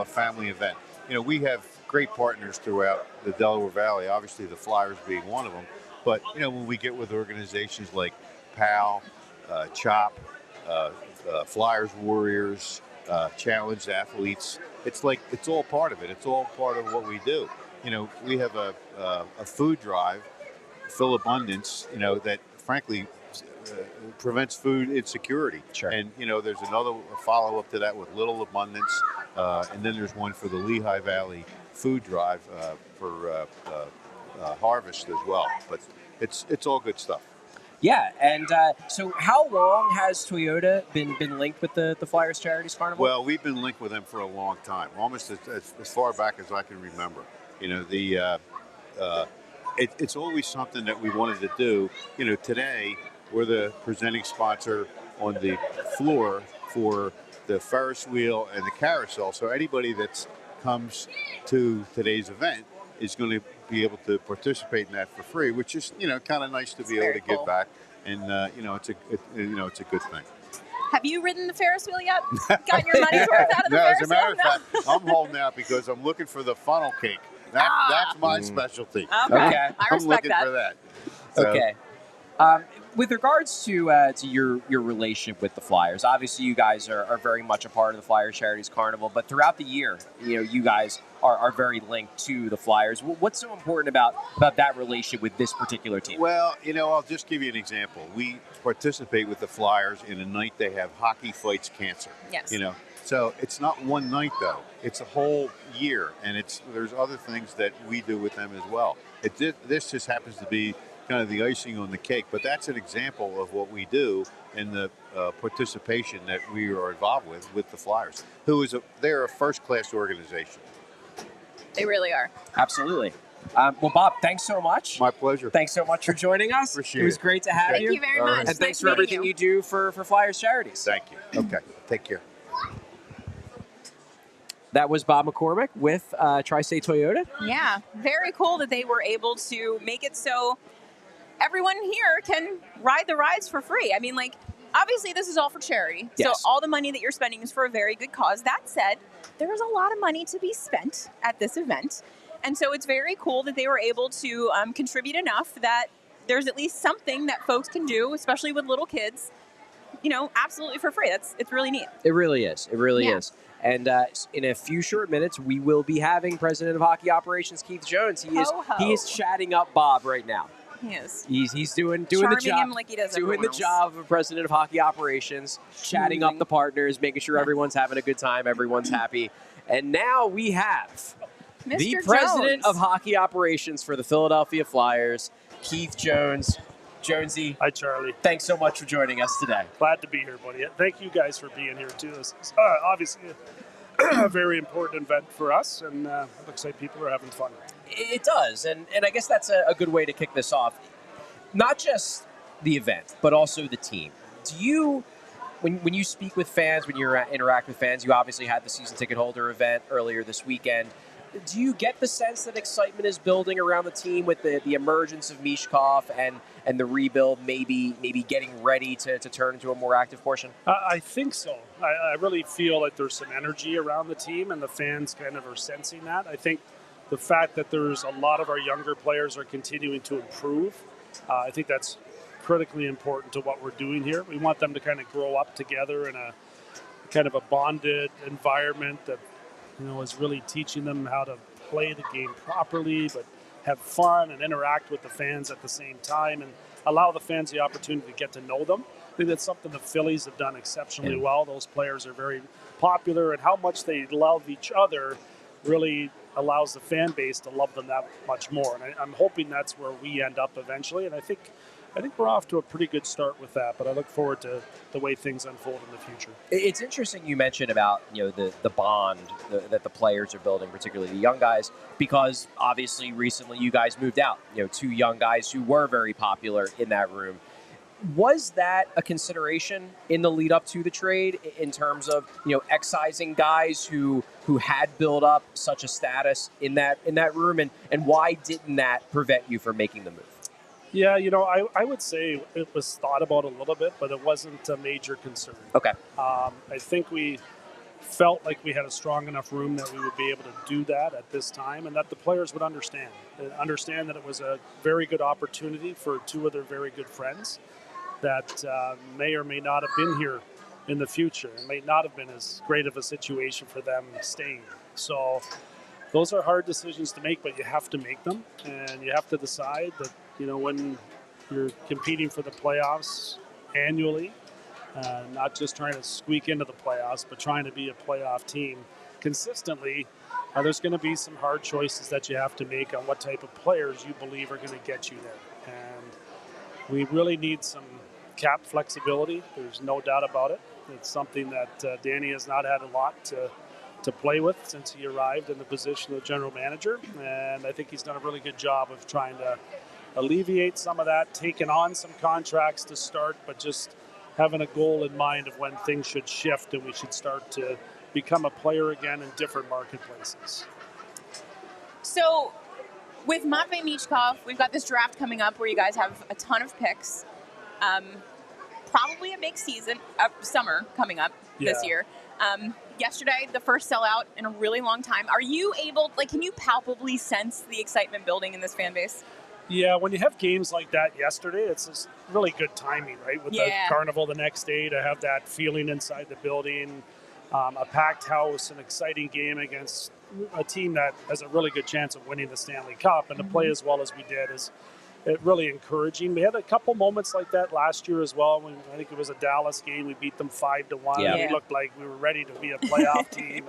family event. We have great partners throughout the Delaware Valley, obviously the Flyers being one of them. But, when we get with organizations like PAL, CHOP, Flyers Warriors, Challenged Athletes, it's all part of it. It's all part of what we do. We have a food drive, Fill Abundance, that frankly prevents food insecurity. Sure. And, there's another follow-up to that with Little Abundance. And then there's one for the Lehigh Valley Food Drive for harvest as well. But it's all good stuff. Yeah, and so how long has Toyota been linked with the Flyers Charities Carnival? Well, we've been linked with them for a long time, almost as far back as I can remember. It's always something that we wanted to do. Today we're the presenting sponsor on the floor for the Ferris wheel and the carousel. So anybody that comes to today's event is going to be able to participate in that for free, which is kind of nice to be able to give back, and it's a good thing. Have you ridden the Ferris wheel yet? Got your money's worth out of the No, Ferris as a matter wheel? of fact, I'm holding out because I'm looking for the funnel cake. That's my specialty. Okay. Okay. I I'm respect looking that. for that. So, Okay. With regards to your relationship with the Flyers, obviously you guys are very much a part of the Flyers Charities Carnival, but throughout the year, you guys are very linked to the Flyers. What's so important about that relationship with this particular team? Well, I'll just give you an example. We participate with the Flyers in a night they have Hockey Fights Cancer. Yes. So it's not one night though; it's a whole year, and there's other things that we do with them as well. This just happens to be kind of the icing on the cake, but that's an example of what we do in the participation that we are involved with the Flyers, they're a first-class organization. They really are. Absolutely. Well, Bob, thanks so much. My pleasure. Thanks so much for joining us. Appreciate it. Was great to have you. Thank you very much. And It's thanks nice for everything meeting you do for Flyers Charities. Thank you. Okay. Take care. That was Bob McCormick with Tri-State Toyota. Yeah, very cool that they were able to make it so everyone here can ride the rides for free. I mean, obviously this is all for charity. Yes. So all the money that you're spending is for a very good cause. That said, there is a lot of money to be spent at this event. And so it's very cool that they were able to contribute enough that there's at least something that folks can do, especially with little kids, absolutely for free. It's really neat. It really is. It really is. And in a few short minutes, we will be having President of Hockey Operations Keith Jones. He is chatting up Bob right now. He is. He's doing Charming the job. him like he does doing the else. job of President of Hockey Operations, chatting up the partners, making sure everyone's having a good time, everyone's happy. And now we have Mr. the President Jones. of Hockey Operations for the Philadelphia Flyers, Keith Jones. Jonesy. Hi, Charlie. Thanks so much for joining us today. Glad to be here, buddy. Thank you guys for being here, too. This is obviously a very important event for us, and it looks like people are having fun. It does, and I guess that's a good way to kick this off. Not just the event, but also the team. Do you, when you speak with fans, when you interact with fans, you obviously had the season ticket holder event earlier this weekend. Do you get the sense that excitement is building around the team with the emergence of Michkov and the rebuild maybe getting ready to turn into a more active portion? I think so. I really feel like there's some energy around the team, and the fans kind of are sensing that. I think the fact that there's a lot of our younger players are continuing to improve, I think that's critically important to what we're doing here. We want them to kind of grow up together in a kind of a bonded environment that is really teaching them how to play the game properly, but have fun and interact with the fans at the same time and allow the fans the opportunity to get to know them. I think that's something the Phillies have done exceptionally well. Those players are very popular, and how much they love each other really allows the fan base to love them that much more. And I'm hoping that's where we end up eventually, and I think we're off to a pretty good start with that, but I look forward to the way things unfold in the future. It's interesting you mentioned about the bond that the players are building, particularly the young guys, because obviously recently you guys moved out. Two young guys who were very popular in that room. Was that a consideration in the lead up to the trade in terms of excising guys who had built up such a status in that room, and why didn't that prevent you from making the move? Yeah, I would say it was thought about a little bit, but it wasn't a major concern. Okay. I think we felt like we had a strong enough room that we would be able to do that at this time, and that the players would understand that it was a very good opportunity for two of their very good friends that may or may not have been here in the future. It may not have been as great of a situation for them staying. So those are hard decisions to make, but you have to make them, and you have to decide that when you're competing for the playoffs annually, not just trying to squeak into the playoffs, but trying to be a playoff team consistently, there's going to be some hard choices that you have to make on what type of players you believe are going to get you there. And we really need some cap flexibility. There's no doubt about it. It's something that Danny has not had a lot to play with since he arrived in the position of general manager. And I think he's done a really good job of trying to alleviate some of that, taking on some contracts to start, but just having a goal in mind of when things should shift and we should start to become a player again in different marketplaces. So with Matvei Michkov, we've got this draft coming up where you guys have a ton of picks. Probably a big season, summer coming up this year. Yesterday, the first sellout in a really long time. Are you able, can you palpably sense the excitement building in this fan base? Yeah, when you have games like that yesterday, it's just really good timing, right? With the carnival the next day, to have that feeling inside the building, a packed house, an exciting game against a team that has a really good chance of winning the Stanley Cup, and to play as well as we did is really encouraging. We had a couple moments like that last year as well. When I think it was a Dallas game, we beat them 5-1. Yeah. We looked like we were ready to be a playoff team,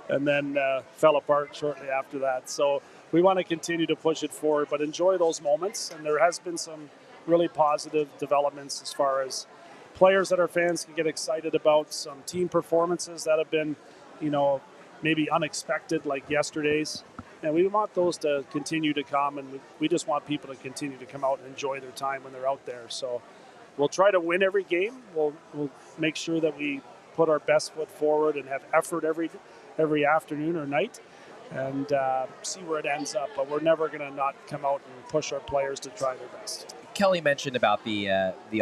and then fell apart shortly after that. So we want to continue to push it forward, but enjoy those moments. And there has been some really positive developments as far as players that our fans can get excited about, some team performances that have been, maybe unexpected, like yesterday's. And we want those to continue to come, and we just want people to continue to come out and enjoy their time when they're out there. So we'll try to win every game. We'll make sure that we put our best foot forward and have effort every afternoon or night, and see where it ends up. But we're never going to not come out and push our players to try their best. Kelly mentioned about the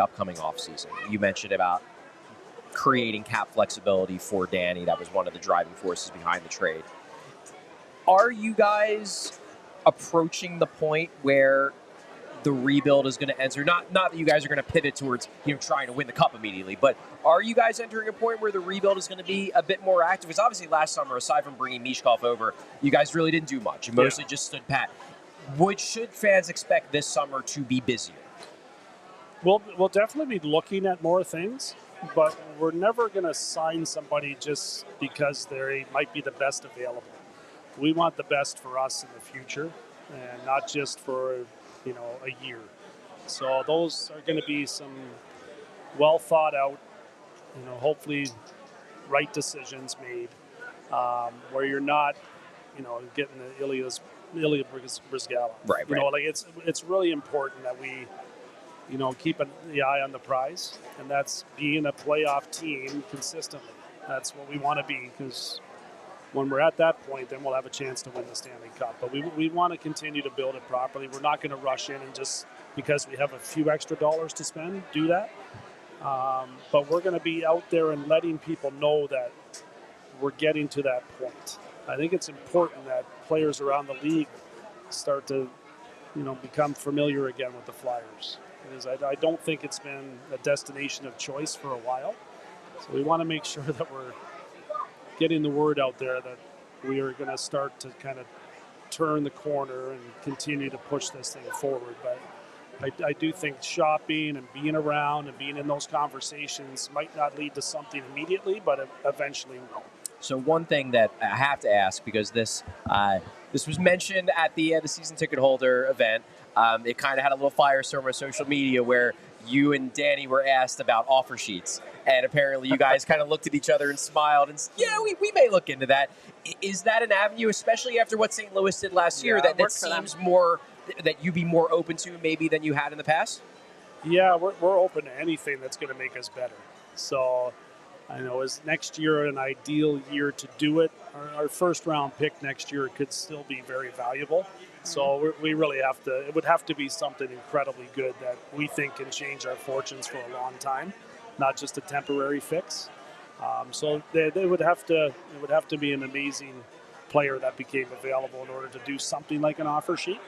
upcoming offseason. You mentioned about creating cap flexibility for Danny. That was one of the driving forces behind the trade. Are you guys approaching the point where the rebuild is going to enter? Not that you guys are going to pivot towards trying to win the cup immediately, but are you guys entering a point where the rebuild is going to be a bit more active? Because obviously last summer, aside from bringing Michkov over, you guys really didn't do much. You mostly just stood pat. Should fans expect this summer to be busier? We'll definitely be looking at more things, but we're never going to sign somebody just because they might be the best available. We want the best for us in the future, and not just for a year. So those are going to be some well thought out, hopefully right decisions made, where you're not, getting the Ilya Brizgala. Right. It's really important that we, keep the eye on the prize, and that's being a playoff team consistently. That's what we want to be, because when we're at that point, then we'll have a chance to win the Stanley Cup. But we want to continue to build it properly. We're not going to rush in and just because we have a few extra dollars to spend, do that. But we're going to be out there and letting people know that we're getting to that point. I think it's important that players around the league start to, become familiar again with the Flyers. Because I don't think it's been a destination of choice for a while. So we want to make sure that we're getting the word out there that we are going to start to kind of turn the corner and continue to push this thing forward. But I do think shopping and being around and being in those conversations might not lead to something immediately, but eventually will. So one thing that I have to ask, because this was mentioned at the season ticket holder event, it kind of had a little firestorm on social media where you and Danny were asked about offer sheets. And apparently you guys kind of looked at each other and smiled and said, we may look into that. Is that an avenue, especially after what St. Louis did last year, that seems more, that you'd be more open to maybe than you had in the past? Yeah, we're open to anything that's going to make us better. So I know, is next year an ideal year to do it? Our first round pick next year could still be very valuable. So we really have to, it would have to be something incredibly good that we think can change our fortunes for a long time, not just a temporary fix. So they would have to, it would have to be an amazing player that became available in order to do something like an offer sheet.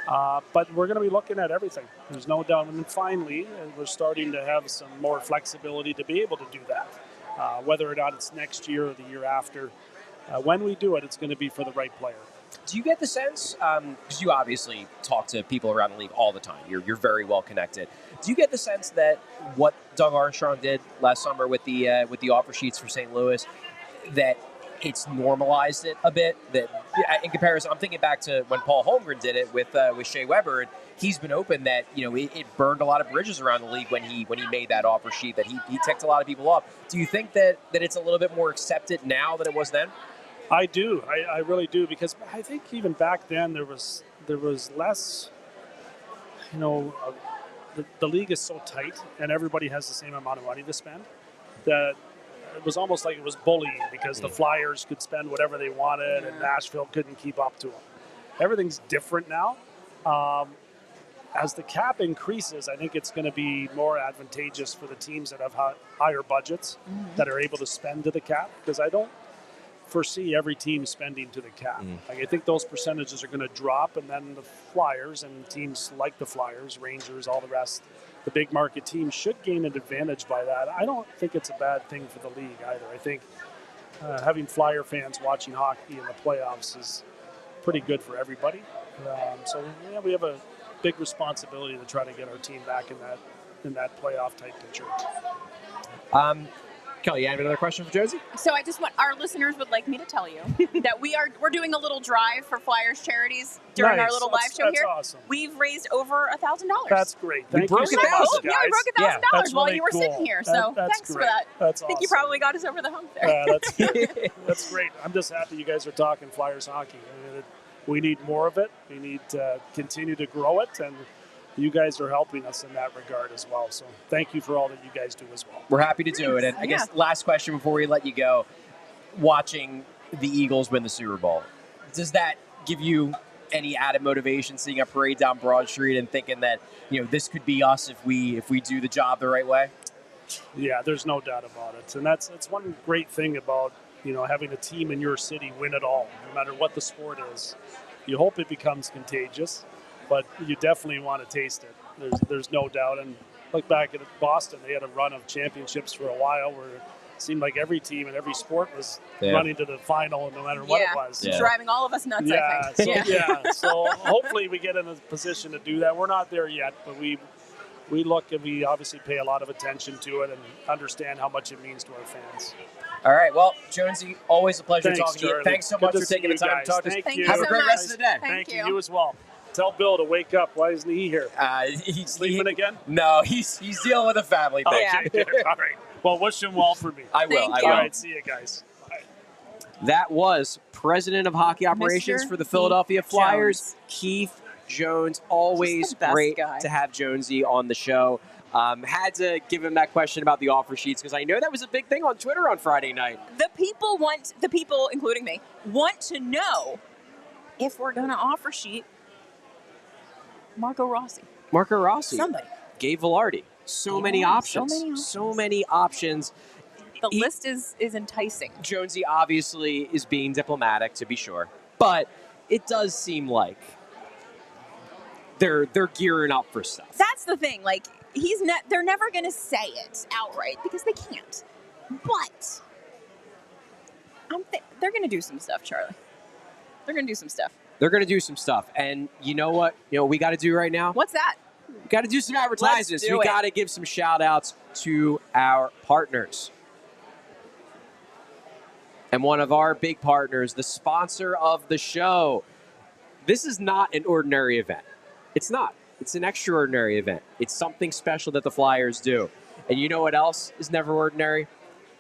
But we're going to be looking at everything. There's no doubt. And finally, we're starting to have some more flexibility to be able to do that. Whether or not it's next year or the year after, when we do it, it's going to be for the right player. Do you get the sense, because you obviously talk to people around the league all the time, you're very well connected. Do you get the sense that what Doug Armstrong did last summer with the offer sheets for St. Louis, that it's normalized it a bit? That in comparison, I'm thinking back to when Paul Holmgren did it with Shea Weber, and he's been open that it burned a lot of bridges around the league when he made that offer sheet, that he ticked a lot of people off. Do you think that it's a little bit more accepted now than it was then? I do. I really do, because I think even back then there was less. The league is so tight, and everybody has the same amount of money to spend, that it was almost like it was bullying, because the Flyers could spend whatever they wanted and Nashville couldn't keep up to them. Everything's different now. As the cap increases, I think it's going to be more advantageous for the teams that have higher budgets that are able to spend to the cap, because I don't foresee every team spending to the cap. Like, I think those percentages are going to drop, and then the Flyers and teams like the Flyers, Rangers, all the rest, the big market teams should gain an advantage by that. I don't think it's a bad thing for the league either. I think having Flyer fans watching hockey in the playoffs is pretty good for everybody. So yeah, we have a big responsibility to try to get our team back in that playoff type picture. Kelly, you have another question for Jonesy? So I just want our listeners would like me to tell you that we're doing a little drive for Flyers Charities during our little live show here. Awesome. We've raised over $1,000. That's great. Thank you broke so $1,000. much, Yeah, guys. we broke $1,000 while really you were cool. sitting here. So That's thanks great. for that. That's I think you awesome. probably got us over the hump there. That's great. I'm just happy you guys are talking Flyers hockey. I mean, we need more of it. We need to continue to grow it, and you guys are helping us in that regard as well. So thank you for all that you guys do as well. We're happy to do it. And I guess last question before we let you go, watching the Eagles win the Super Bowl, does that give you any added motivation seeing a parade down Broad Street and thinking that, this could be us if we do the job the right way? Yeah, there's no doubt about it. And that's one great thing about, having a team in your city win it all, no matter what the sport is. You hope it becomes contagious, but you definitely want to taste it. There's no doubt. And look back at Boston, they had a run of championships for a while where it seemed like every team in every sport was running to the final no matter what it was. Yeah, driving all of us nuts, I think. So hopefully we get in a position to do that. We're not there yet, but we look and we obviously pay a lot of attention to it and understand how much it means to our fans. All right. Well, Jonesy, always a pleasure Thanks, talking to you. Charlie. Thanks so Good much to for see taking the you time guys. to talk to us. Thank you. Have a great rest of the day. Thank you. You as well. Tell Bill to wake up. Why isn't he here? He's sleeping again? No, he's dealing with a family thing. Okay. All right. Well, wish him well for me. I will. All right. See you guys. Bye. That was President of Hockey Operations for the Philadelphia Flyers, Keith Jones. Always great to have Jonesy on the show. Had to give him that question about the offer sheets because I know that was a big thing on Twitter on Friday night. The people, including me, want to know if we're going to offer sheet Marco Rossi. Somebody. Gabe Velarde. So many options. So many options. The list is enticing. Jonesy obviously is being diplomatic, to be sure. But it does seem like they're gearing up for stuff. That's the thing. Like, they're never going to say it outright because they can't. But they're going to do some stuff, Charlie. They're going to do some stuff. They're going to do some stuff. And you know what? We got to do right now? What's that? We got to do some advertisements. We got to give some shout outs to our partners. And one of our big partners, the sponsor of the show. This is not an ordinary event. It's not. It's an extraordinary event. It's something special that the Flyers do. And you know what else is never ordinary?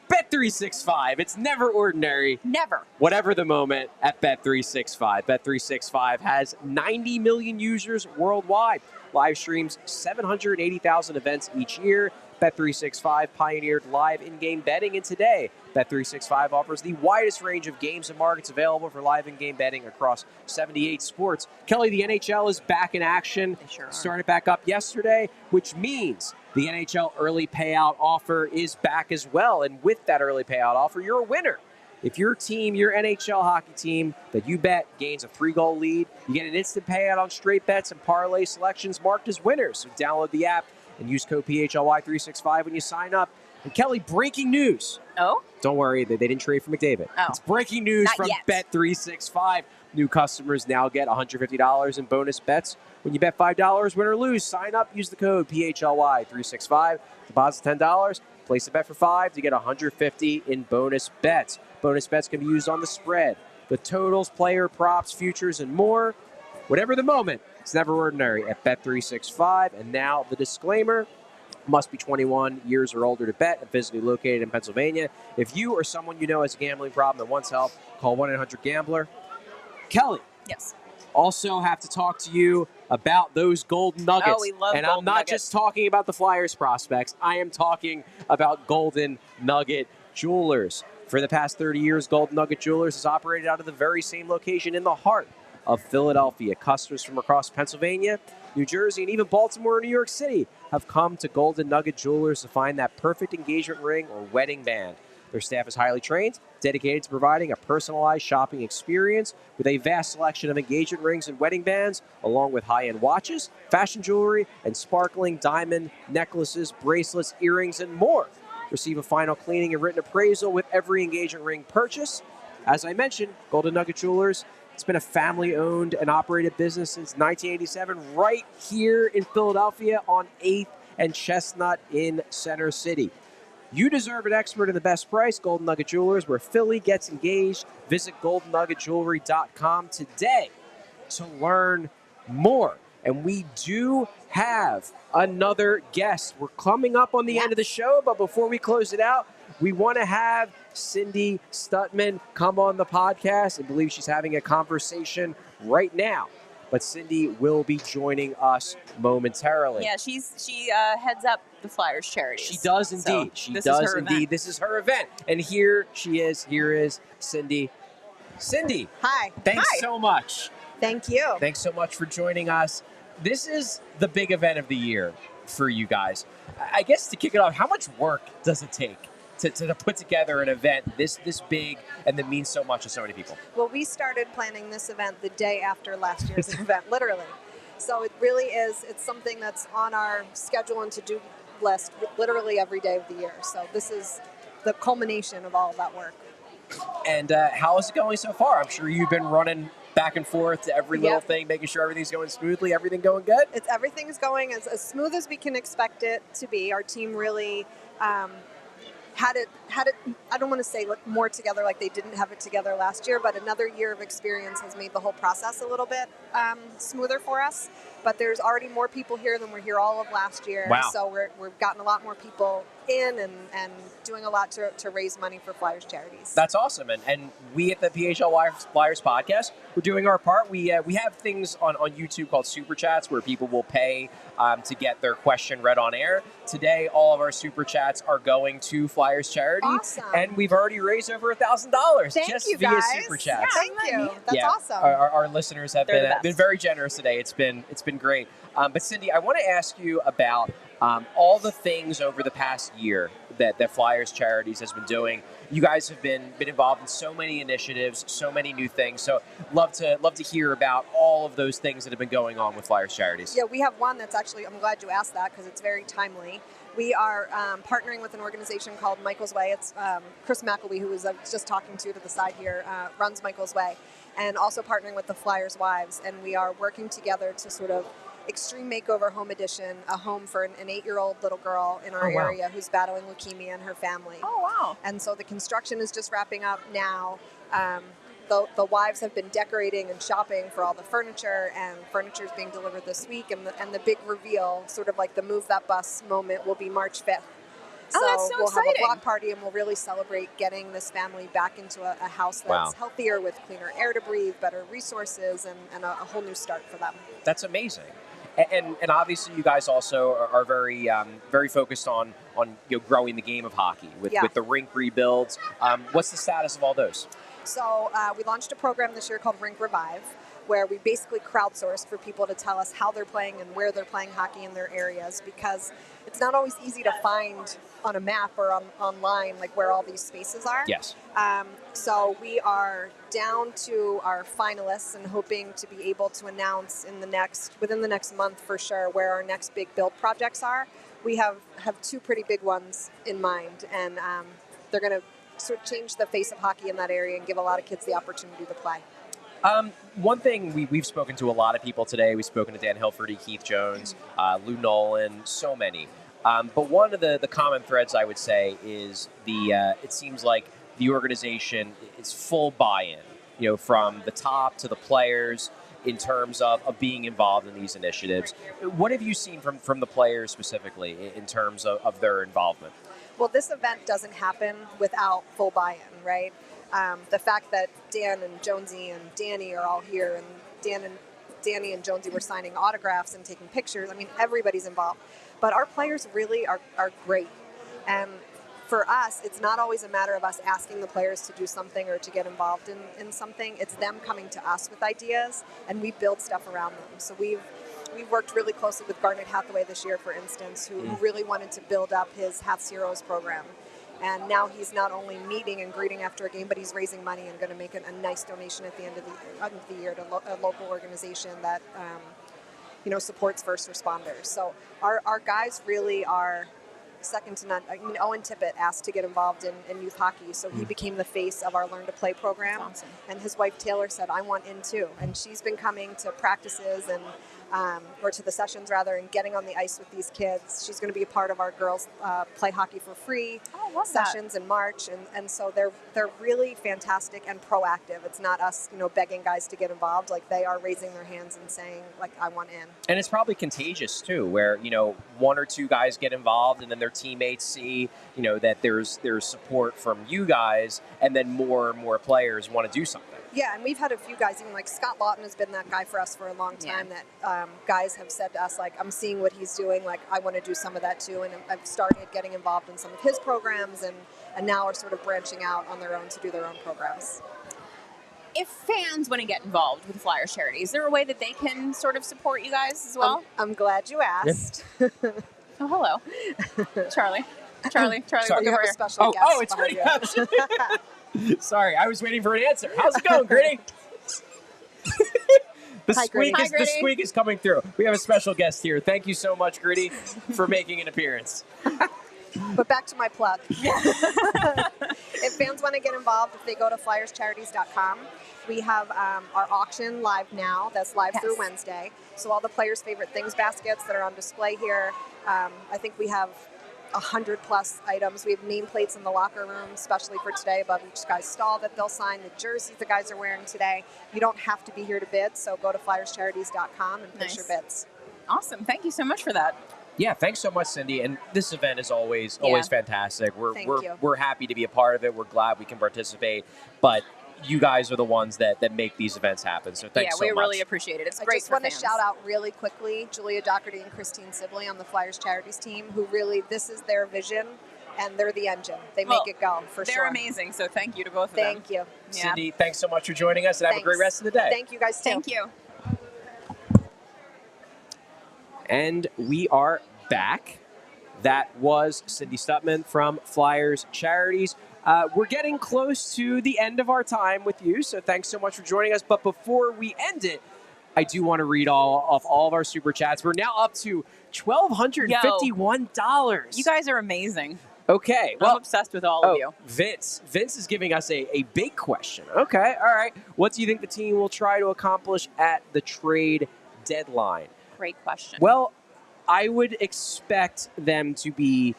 Bet365. It's never ordinary. Never. Whatever the moment at Bet365. Bet365 has 90 million users worldwide. Live streams 780,000 events each year. Bet365 pioneered live in-game betting, and today, Bet365 offers the widest range of games and markets available for live in-game betting across 78 sports. Kelly, the NHL is back in action. They sure are. Started back up yesterday, which means the NHL early payout offer is back as well. And with that early payout offer, you're a winner. If your team, your NHL hockey team that you bet gains a 3-goal lead, you get an instant payout on straight bets and parlay selections marked as winners. So download the app and use code PHLY365 when you sign up. And Kelly, breaking news. Oh? Don't worry, they didn't trade for McDavid. Oh. It's breaking news Not from yet. Bet365. New customers now get $150 in bonus bets when you bet $5, win or lose. Sign up, use the code PHLY365. Deposit $10. Place a bet for $5 to get $150 in bonus bets. Bonus bets can be used on the spread, the totals, player props, futures, and more. Whatever the moment, it's never ordinary at Bet365. And now the disclaimer. Must be 21 years or older to bet and physically located in Pennsylvania. If you or someone you know has a gambling problem and wants help, call 1-800-GAMBLER. Kelly. Yes. Also have to talk to you about those Golden Nuggets. Oh, we love and Golden I'm not Nuggets. just talking about the Flyers prospects. I am talking about Golden Nugget Jewelers. For the past 30 years, Golden Nugget Jewelers has operated out of the very same location in the heart of Philadelphia. Customers from across Pennsylvania, New Jersey, and even Baltimore and New York City have come to Golden Nugget Jewelers to find that perfect engagement ring or wedding band. Their staff is highly trained, dedicated to providing a personalized shopping experience with a vast selection of engagement rings and wedding bands, along with high-end watches, fashion jewelry, and sparkling diamond necklaces, bracelets, earrings, and more. Receive a final cleaning and written appraisal with every engagement ring purchase. As I mentioned, Golden Nugget Jewelers, it's been a family-owned and operated business since 1987, right here in Philadelphia on 8th and Chestnut in Center City. You deserve an expert in the best price. Golden Nugget Jewelers, where Philly gets engaged. Visit goldennuggetjewelry.com today to learn more. And we do have another guest. We're coming up on the end of the show, but before we close it out, we want to have Cindy Stutman come on the podcast. I believe she's having a conversation right now. But Cindy will be joining us momentarily. Yeah, she heads up the Flyers Charities. She does indeed. So This is her event. And here she is. Here is Cindy. Cindy. Hi. Thanks so much. Thank you. Thanks so much for joining us. This is the big event of the year for you guys. I guess to kick it off, how much work does it take to put together an event this big and that means so much to so many people? Well, we started planning this event the day after last year's event, literally. So it really is, it's something that's on our schedule and to-do list literally every day of the year. So this is the culmination of all of that work. And how is it going so far? I'm sure you've been running back and forth to every little thing, making sure everything's going smoothly. Everything going good? Everything's going as smooth as we can expect it to be. Our team really had it, I don't want to say more together like they didn't have it together last year, but another year of experience has made the whole process a little bit smoother for us. But there's already more people here than were here all of last year. Wow. So we've gotten a lot more people in and doing a lot to raise money for Flyers Charities. That's awesome. And we at the PHLY Flyers podcast, we're doing our part. We have things on YouTube called Super Chats where people will pay to get their question read on air. Today, all of our Super Chats are going to Flyers Charity. Awesome. And we've already raised over $1,000 just you via guys. Super Chats. Yeah, thank you. That's awesome. Our listeners have They're the been best. very generous today. It's been great. But Cindy, I want to ask you about all the things over the past year that Flyers Charities has been doing. You guys have been involved in so many initiatives, so many new things. So love to hear about all of those things that have been going on with Flyers Charities. Yeah, we have one that's actually, I'm glad you asked that because it's very timely. We are partnering with an organization called Michael's Way. It's Chris McElwee, who I was just talking to the side here, runs Michael's Way, and also partnering with the Flyers Wives. And we are working together to sort of Extreme Makeover Home Edition, a home for an 8-year-old little girl in our area who's battling leukemia and her family. Oh, wow. And so the construction is just wrapping up now. The wives have been decorating and shopping for all the furniture, and furniture is being delivered this week. And the big reveal, sort of like the Move That Bus moment, will be March 5th. So that's so we'll exciting. have a block party, and we'll really celebrate getting this family back into a house that's healthier, with cleaner air to breathe, better resources, and a whole new start for them. That's amazing. And obviously, you guys also are very very focused on growing the game of hockey with the rink rebuilds. What's the status of all those? So we launched a program this year called Rink Revive, where we basically crowdsourced for people to tell us how they're playing and where they're playing hockey in their areas, because it's not always easy to find on a map or online like where all these spaces are. Yes. So we are down to our finalists and hoping to be able to announce within the next month for sure where our next big build projects are. We have two pretty big ones in mind, and they're going to sort of change the face of hockey in that area and give a lot of kids the opportunity to play. One thing we've spoken to a lot of people today. We've spoken to Dan Hilferty, Keith Jones, Lou Nolan, so many. But one of the common threads I would say is it seems like the organization is full buy-in, from the top to the players in terms of being involved in these initiatives. What have you seen from the players specifically in terms of their involvement? Well, this event doesn't happen without full buy-in, right? The fact that Dan and Jonesy and Danny are all here, and Danny and Jonesy were signing autographs and taking pictures. I mean, everybody's involved. But our players really are great. And for us, it's not always a matter of us asking the players to do something or to get involved in something. It's them coming to us with ideas, and we build stuff around them. So we've worked really closely with Garnet Hathaway this year, for instance, who really wanted to build up his Hath's Heroes program. And now he's not only meeting and greeting after a game, but he's raising money and going to make a nice donation at the end of the year to a local organization that supports first responders. So our guys really are second to none. I mean, Owen Tippett asked to get involved in youth hockey, so he became the face of our Learn to Play program. Awesome. And his wife Taylor said, "I want in too." And she's been coming to practices and or to the sessions rather, and getting on the ice with these kids. She's going to be a part of our girls play hockey for free sessions in March, and so they're really fantastic and proactive. It's not us, begging guys to get involved. Like, they are raising their hands and saying, like, I want in. And it's probably contagious too, where one or two guys get involved, and then their teammates see that there's support from you guys, and then more and more players want to do something. Yeah, and we've had a few guys, even like Scott Lawton has been that guy for us for a long time, that guys have said to us, like, I'm seeing what he's doing, like, I want to do some of that too. And I've started getting involved in some of his programs, and now are sort of branching out on their own to do their own programs. If fans want to get involved with Flyers Charity, is there a way that they can sort of support you guys as well? I'm glad you asked. Oh, hello. Charlie. Sorry, you have a special guest. Oh, it's Gritty. Sorry, I was waiting for an answer. How's it going, Gritty? The squeak is coming through. We have a special guest here. Thank you so much, Gritty, for making an appearance. But back to my plug. If fans want to get involved, if they go to flyerscharities.com, we have our auction live now. That's live through Wednesday. So all the players' favorite things baskets that are on display here. I think we have 100+ items. We have nameplates in the locker room, especially for today, above each guy's stall that they'll sign. The jerseys the guys are wearing today. You don't have to be here to bid, so go to flyerscharities.com and place your bids. Awesome. Thank you so much for that. Yeah, thanks so much, Cindy. And this event is always fantastic. We're happy to be a part of it. We're glad we can participate. But you guys are the ones that make these events happen. So thanks so much. Yeah, we really appreciate it. It's great for fans. I just want to shout out really quickly Julia Doherty and Christine Sibley on the Flyers Charities team, who really, this is their vision, and they're the engine. They make it go, for sure. They're amazing, so thank you to both of them. Thank you. Cindy, thanks so much for joining us, and have a great rest of the day. Thank you, guys, too. Thank you. And we are back. That was Cindy Stutman from Flyers Charities. We're getting close to the end of our time with you, so thanks so much for joining us. But before we end it, I do want to read all of our super chats. We're now up to $1,251. You guys are amazing. Okay. I'm obsessed with all of you. Vince is giving us a big question. Okay, all right. What do you think the team will try to accomplish at the trade deadline? Great question. Well, I would expect them to be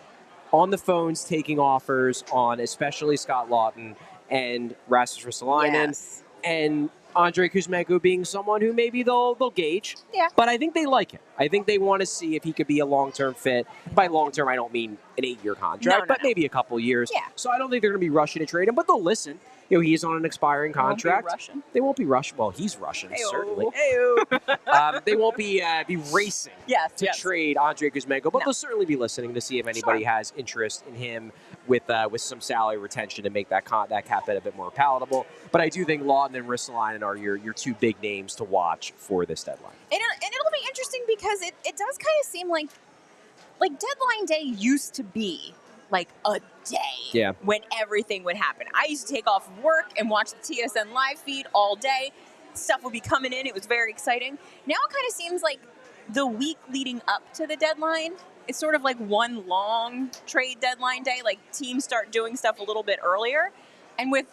on the phones taking offers on especially Scott Lawton and Rasmus Ristolainen and Andrei Kuzmenko being someone who maybe they'll gauge. Yeah. But I think they like him. I think they want to see if he could be a long-term fit. By long-term, I don't mean an 8-year contract, but maybe a couple years. Yeah. So I don't think they're going to be rushing to trade him, but they'll listen. He's on an expiring contract. They won't be Russian. Well, he's Russian, certainly. They won't be racing to trade Andrei Kuzmenko, but they'll certainly be listening to see if anybody has interest in him with some salary retention to make that cap hit a bit more palatable. But I do think Lawton and Ristolainen are your two big names to watch for this deadline. And it'll be interesting because it does kind of seem like deadline day used to be like a day when everything would happen. I used to take off work and watch the TSN live feed all day. Stuff would be coming in. It was very exciting. Now it kind of seems like the week leading up to the deadline is sort of like one long trade deadline day. Like, teams start doing stuff a little bit earlier. And with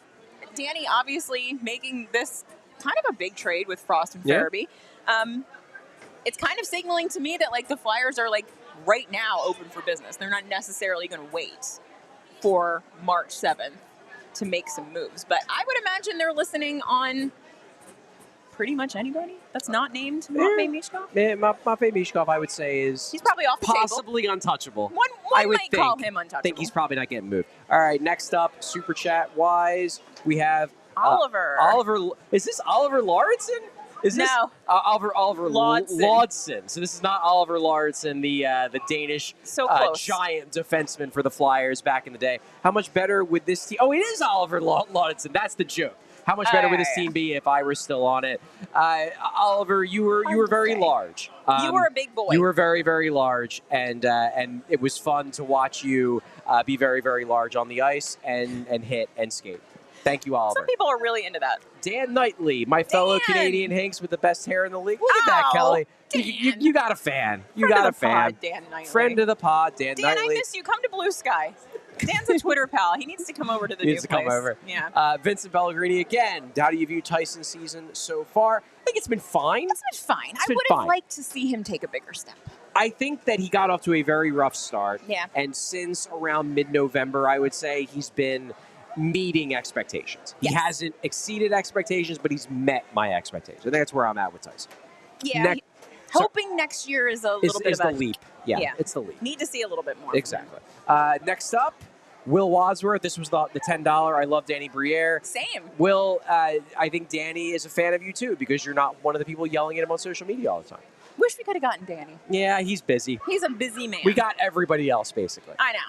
Danny obviously making this kind of a big trade with Frost and Farabee, it's kind of signaling to me that like the Flyers are like right now open for business. They're not necessarily going to wait for March 7th to make some moves. But I would imagine they're listening on pretty much anybody that's not named Matvei Michkov. Matvei Michkov, I would say, is he's probably off the possibly table. Untouchable. One might call him untouchable. I think he's probably not getting moved. All right, next up, super chat wise, we have Oliver. Is this Oliver Lauritsen? No. Oliver Lauritsen. So this is not Oliver Lauritsen, the Danish giant defenseman for the Flyers back in the day. How much better would this team? Oh, it is Oliver Lauritsen. That's the joke. How much better would this team be if I were still on it? Oliver, you were very large. You were a big boy. You were very, very large, and it was fun to watch you be very, very large on the ice and hit and skate. Thank you, Oliver. Some people are really into that. Dan Knightley, my fellow Canadian Hanks with the best hair in the league. Look at that, Kelly. You got a fan. You got a fan. Pod, Dan Knightley. Friend of the pod, Dan Knightley. Dan, I miss you. Come to Blue Sky. Dan's a Twitter pal. He needs to come over to the new place. He needs to come over. Yeah. Vincent Pellegrini again. How do you view Tyson's season so far? I think it's been fine. It's been fine. I would have liked to see him take a bigger step. I think that he got off to a very rough start. Yeah. And since around mid-November, I would say he's been meeting expectations. Yes. He hasn't exceeded expectations, but he's met my expectations. I think that's where I'm at with Tyson. Yeah. Hoping next year is a little bit of the leap. Yeah, it's the leap. Need to see a little bit more. Exactly. Next up, Will Wadsworth. This was the $10. I love Danny Briere. Same. Will, I think Danny is a fan of you too because you're not one of the people yelling at him on social media all the time. Wish we could have gotten Danny. Yeah, he's busy. He's a busy man. We got everybody else, basically. I know.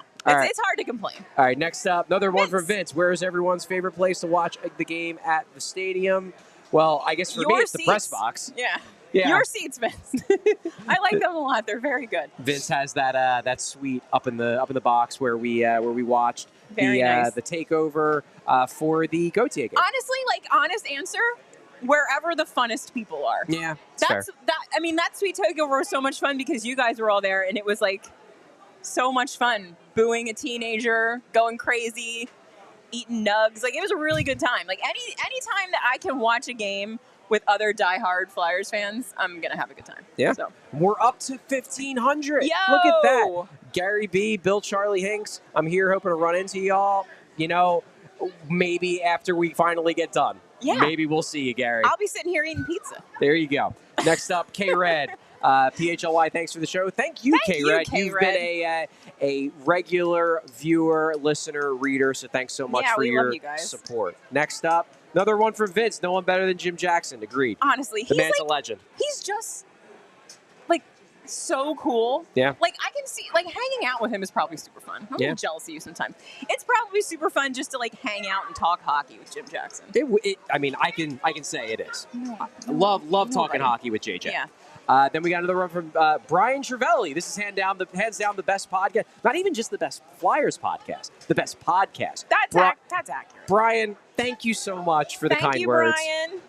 It's hard to complain. All right, next up, another one from Vince. Where is everyone's favorite place to watch the game at the stadium? Well, I guess for me, it's the press box. Yeah. Yeah. Your seats, Vince. I like them a lot. They're very good. Vince has that suite up in the box where we watched nice. the takeover for the Gautier game. Honestly, honest answer, wherever the funnest people are. Yeah, that's that. I mean, that sweet takeover was so much fun because you guys were all there, and it was so much fun. Booing a teenager, going crazy, eating nugs. It was a really good time. Any time that I can watch a game with other diehard Flyers fans, I'm gonna have a good time. Yeah, so. We're up to 1,500. Yo! Look at that. Gary B, Bill, Charlie Hinks. I'm here hoping to run into y'all. Maybe after we finally get done. Yeah. Maybe we'll see you, Gary. I'll be sitting here eating pizza. There you go. Next up, K-Red. PHLY, thanks for the show. Thank you, K-Red. You've been a regular viewer, listener, reader, so thanks so much for your support. Next up, another one from Vince. No one better than Jim Jackson. Agreed. Honestly, the man's a legend. He's just so cool. Yeah. I can see hanging out with him is probably super fun. I'm a little jealous of you sometimes. It's probably super fun just to hang out and talk hockey with Jim Jackson. I can say it is. Love talking hockey with JJ. Yeah. Then we got another one from Brian Cervelli. This is hands down the best podcast. Not even just the best Flyers podcast, the best podcast. That's accurate. Brian, thank you so much for the kind words.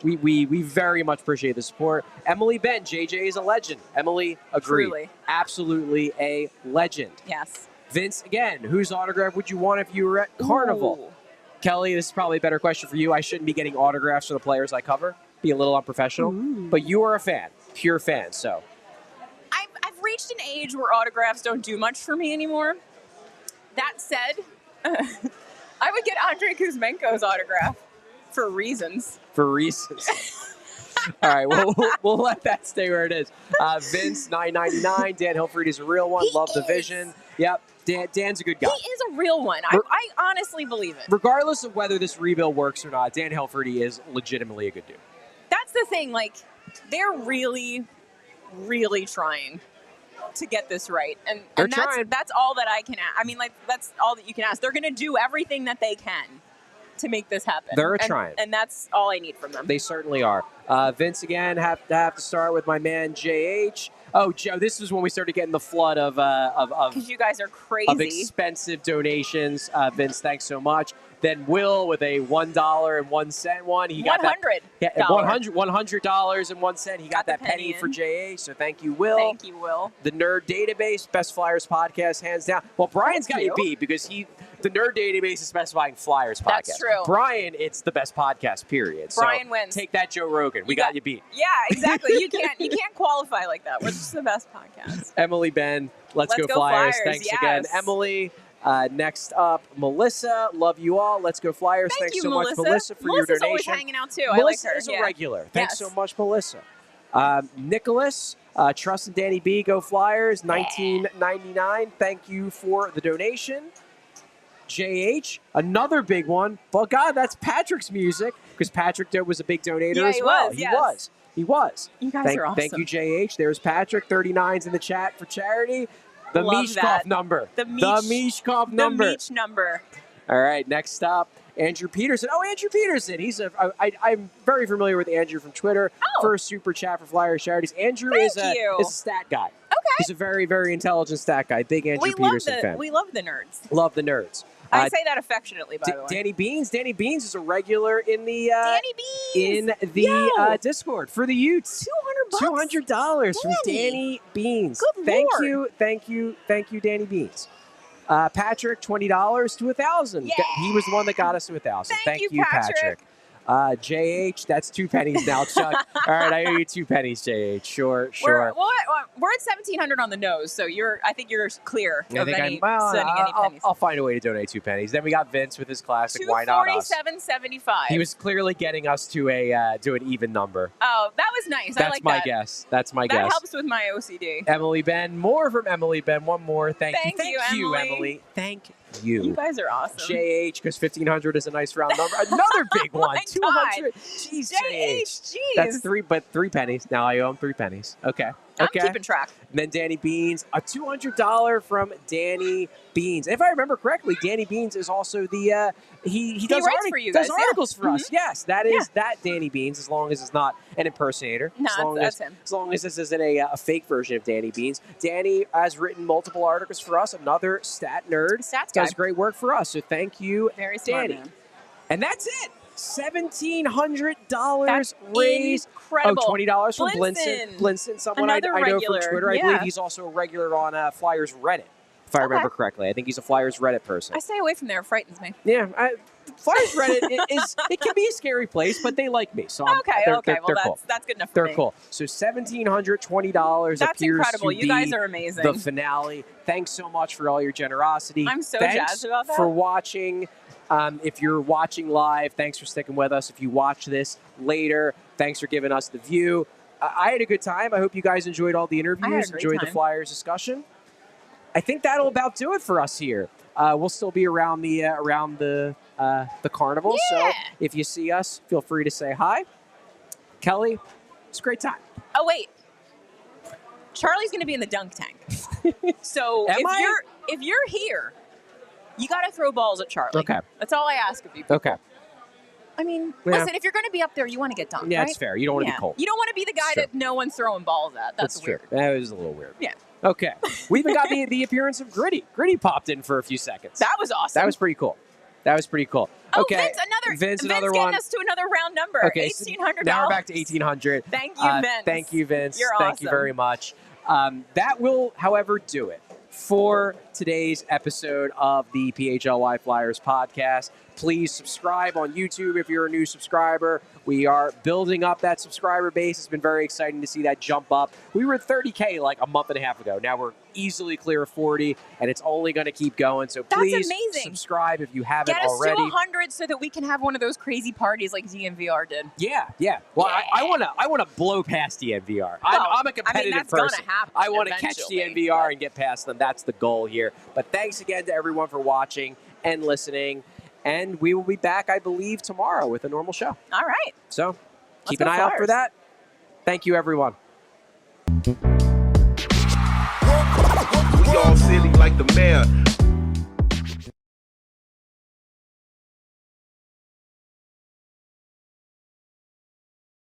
Brian. We very much appreciate the support. Emily Ben, JJ is a legend. Emily, agreed. Truly. Absolutely a legend. Yes. Vince, again, whose autograph would you want if you were at Carnival? Ooh. Kelly, this is probably a better question for you. I shouldn't be getting autographs for the players I cover. Be a little unprofessional. But you are a fan. Pure fan, so. I've reached an age where autographs don't do much for me anymore. That said, I would get Andrei Kuzmenko's autograph for reasons. For reasons. All right, we'll let that stay where it is. Vince, $9.99. Dan Hilferty is a real one. Love the vision. Yep, Dan's a good guy. He is a real one. I honestly believe it. Regardless of whether this rebuild works or not, Dan Hilferty is legitimately a good dude. That's the thing. They're really, really trying to get this right. And that's all that I can ask. I mean, that's all that you can ask. They're going to do everything that they can to make this happen. They're trying. And that's all I need from them. They certainly are. Vince, again, have to start with my man, JH. Oh, Joe, this was when we started getting the flood of because you guys are crazy. Of expensive donations. Vince, thanks so much. Then Will with a $1.01 one. He got $100. $100.01. He got that penny for JA. So thank you, Will. Thank you, Will. The Nerd Database, best Flyers podcast, hands down. Well, Brian's got you beat because the Nerd Database is specifying Flyers podcast. That's true. Brian, it's the best podcast. Period. Brian wins. Take that, Joe Rogan. We got you beat. Yeah, exactly. You can't qualify like that. We're just the best podcast. Emily Ben, let's go Flyers. Thanks again, Emily. Next up, Melissa. Love you all. Let's go Flyers. Thanks so much, Melissa, for your donation. Always hanging out too. Melissa I like her. is a regular. Thanks so much, Melissa. Nicholas, Trust and Danny B. Go Flyers. $19.99. Thank you for the donation. JH, another big one. Well, God, that's Patrick's music because Patrick was a big donator as well. He was. You guys are awesome. Thank you, JH. There's Patrick. 39's in the chat for charity. The Michkov number. The Michkov number. The Mich number. All right, next up, Andrew Peterson. Oh, Andrew Peterson. I'm very familiar with Andrew from Twitter. Oh. First super chat for Flyers Charities. Andrew is a stat guy. He's a very, very intelligent stat guy. Big Andrew Peterson fan. We love the nerds. Love the nerds. I say that affectionately, by the way. Danny Beans. Danny Beans is a regular in the Discord for the Utes. $200 from Danny Beans. Good Thank Lord. you, Danny Beans. Patrick, $20 to 1,000. Yeah. He was the one that got us to 1,000. Thank you, Patrick. JH, that's 2 pennies now, Chuck. All right, I owe you 2 pennies, JH. Sure. We're at 1,700 on the nose, so I think you're clear of sending any pennies. I'll find a way to donate 2 pennies. Then we got Vince with his classic. Why not us? $247.75. He was clearly getting us to an even number. Oh, that was nice. That's I like my that. guess. That's my That guess. helps with my OCD. Emily Ben, more from Emily Ben. One more. Thank you, Emily. Emily. Thank you. You guys are awesome. JH, because 1,500 is a nice round number. Another big one. My 200. God. Jeez, JH, JH. jeez. That's 3 pennies. Now I owe him 3 pennies. Okay. I'm keeping track. And then Danny Beans, a $200 from Danny Beans. If I remember correctly, Danny Beans is also the he does writes for you guys, does articles for us. Yes, that is that Danny Beans. As long as it's not an impersonator. No, that's him. As long as this isn't a fake version of Danny Beans. Danny has written multiple articles for us. Another stat nerd. Stats guy. Does great work for us. So thank you, Very smart, Danny. man. And that's it. $1,700 raised. Incredible. Oh, $20 from Blinson. Someone I know regular. from Twitter. I believe he's also a regular on Flyers Reddit, if I remember correctly. I think he's a Flyers Reddit person. I stay away from there. It frightens me. Yeah, Flyers Reddit it can be a scary place, but they like me. So they're cool. That's good enough for me. They're cool. So $1,720 That's appears incredible. to You be guys are amazing. the finale. Thanks so much for all your generosity. I'm so Thanks jazzed about that. for watching. If you're watching live, thanks for sticking with us. If you watch this later, thanks for giving us the view. I had a good time. I hope you guys enjoyed all the interviews, enjoyed the Flyers discussion. I think that'll about do it for us here. We'll still be around the carnival, so if you see us, feel free to say hi. Kelly, it's a great time. Oh wait, Charlie's going to be in the dunk tank. So if you're here, you got to throw balls at Charlie. Okay. That's all I ask of you people. Okay. I mean, listen, if you're going to be up there, you want to get dunked, Yeah, right? it's fair. You don't want to be cold. You don't want to be the guy that no one's throwing balls at. That's weird. True. That was a little weird. Yeah. Okay. We even got the appearance of Gritty. Gritty popped in for a few seconds. That was awesome. That was pretty cool. Oh, Okay. Vince another getting one. us to another round number. Okay. $1,800. Now we're back to 1,800. Thank you, Vince. Thank you, Vince. You're Thank you awesome. very much. That will, however, do it for today's episode of the PHLY Flyers podcast. Please subscribe on YouTube if you're a new subscriber. We are building up that subscriber base. It's been very exciting to see that jump up. We were at 30K like a month and a half ago. Now we're easily clear of 40, and it's only going to keep going. So please subscribe if you haven't already. Get us to 100 so that we can have one of those crazy parties like DNVR did. Yeah. Well, I want to blow past DNVR. I'm a competitive that's person. Gonna happen I want to catch DNVR and get past them. That's the goal here. But thanks again to everyone for watching and listening. And we will be back, I believe, tomorrow with a normal show. All right. So keep an eye out for that. Thank you, everyone. We all silly like the mayor.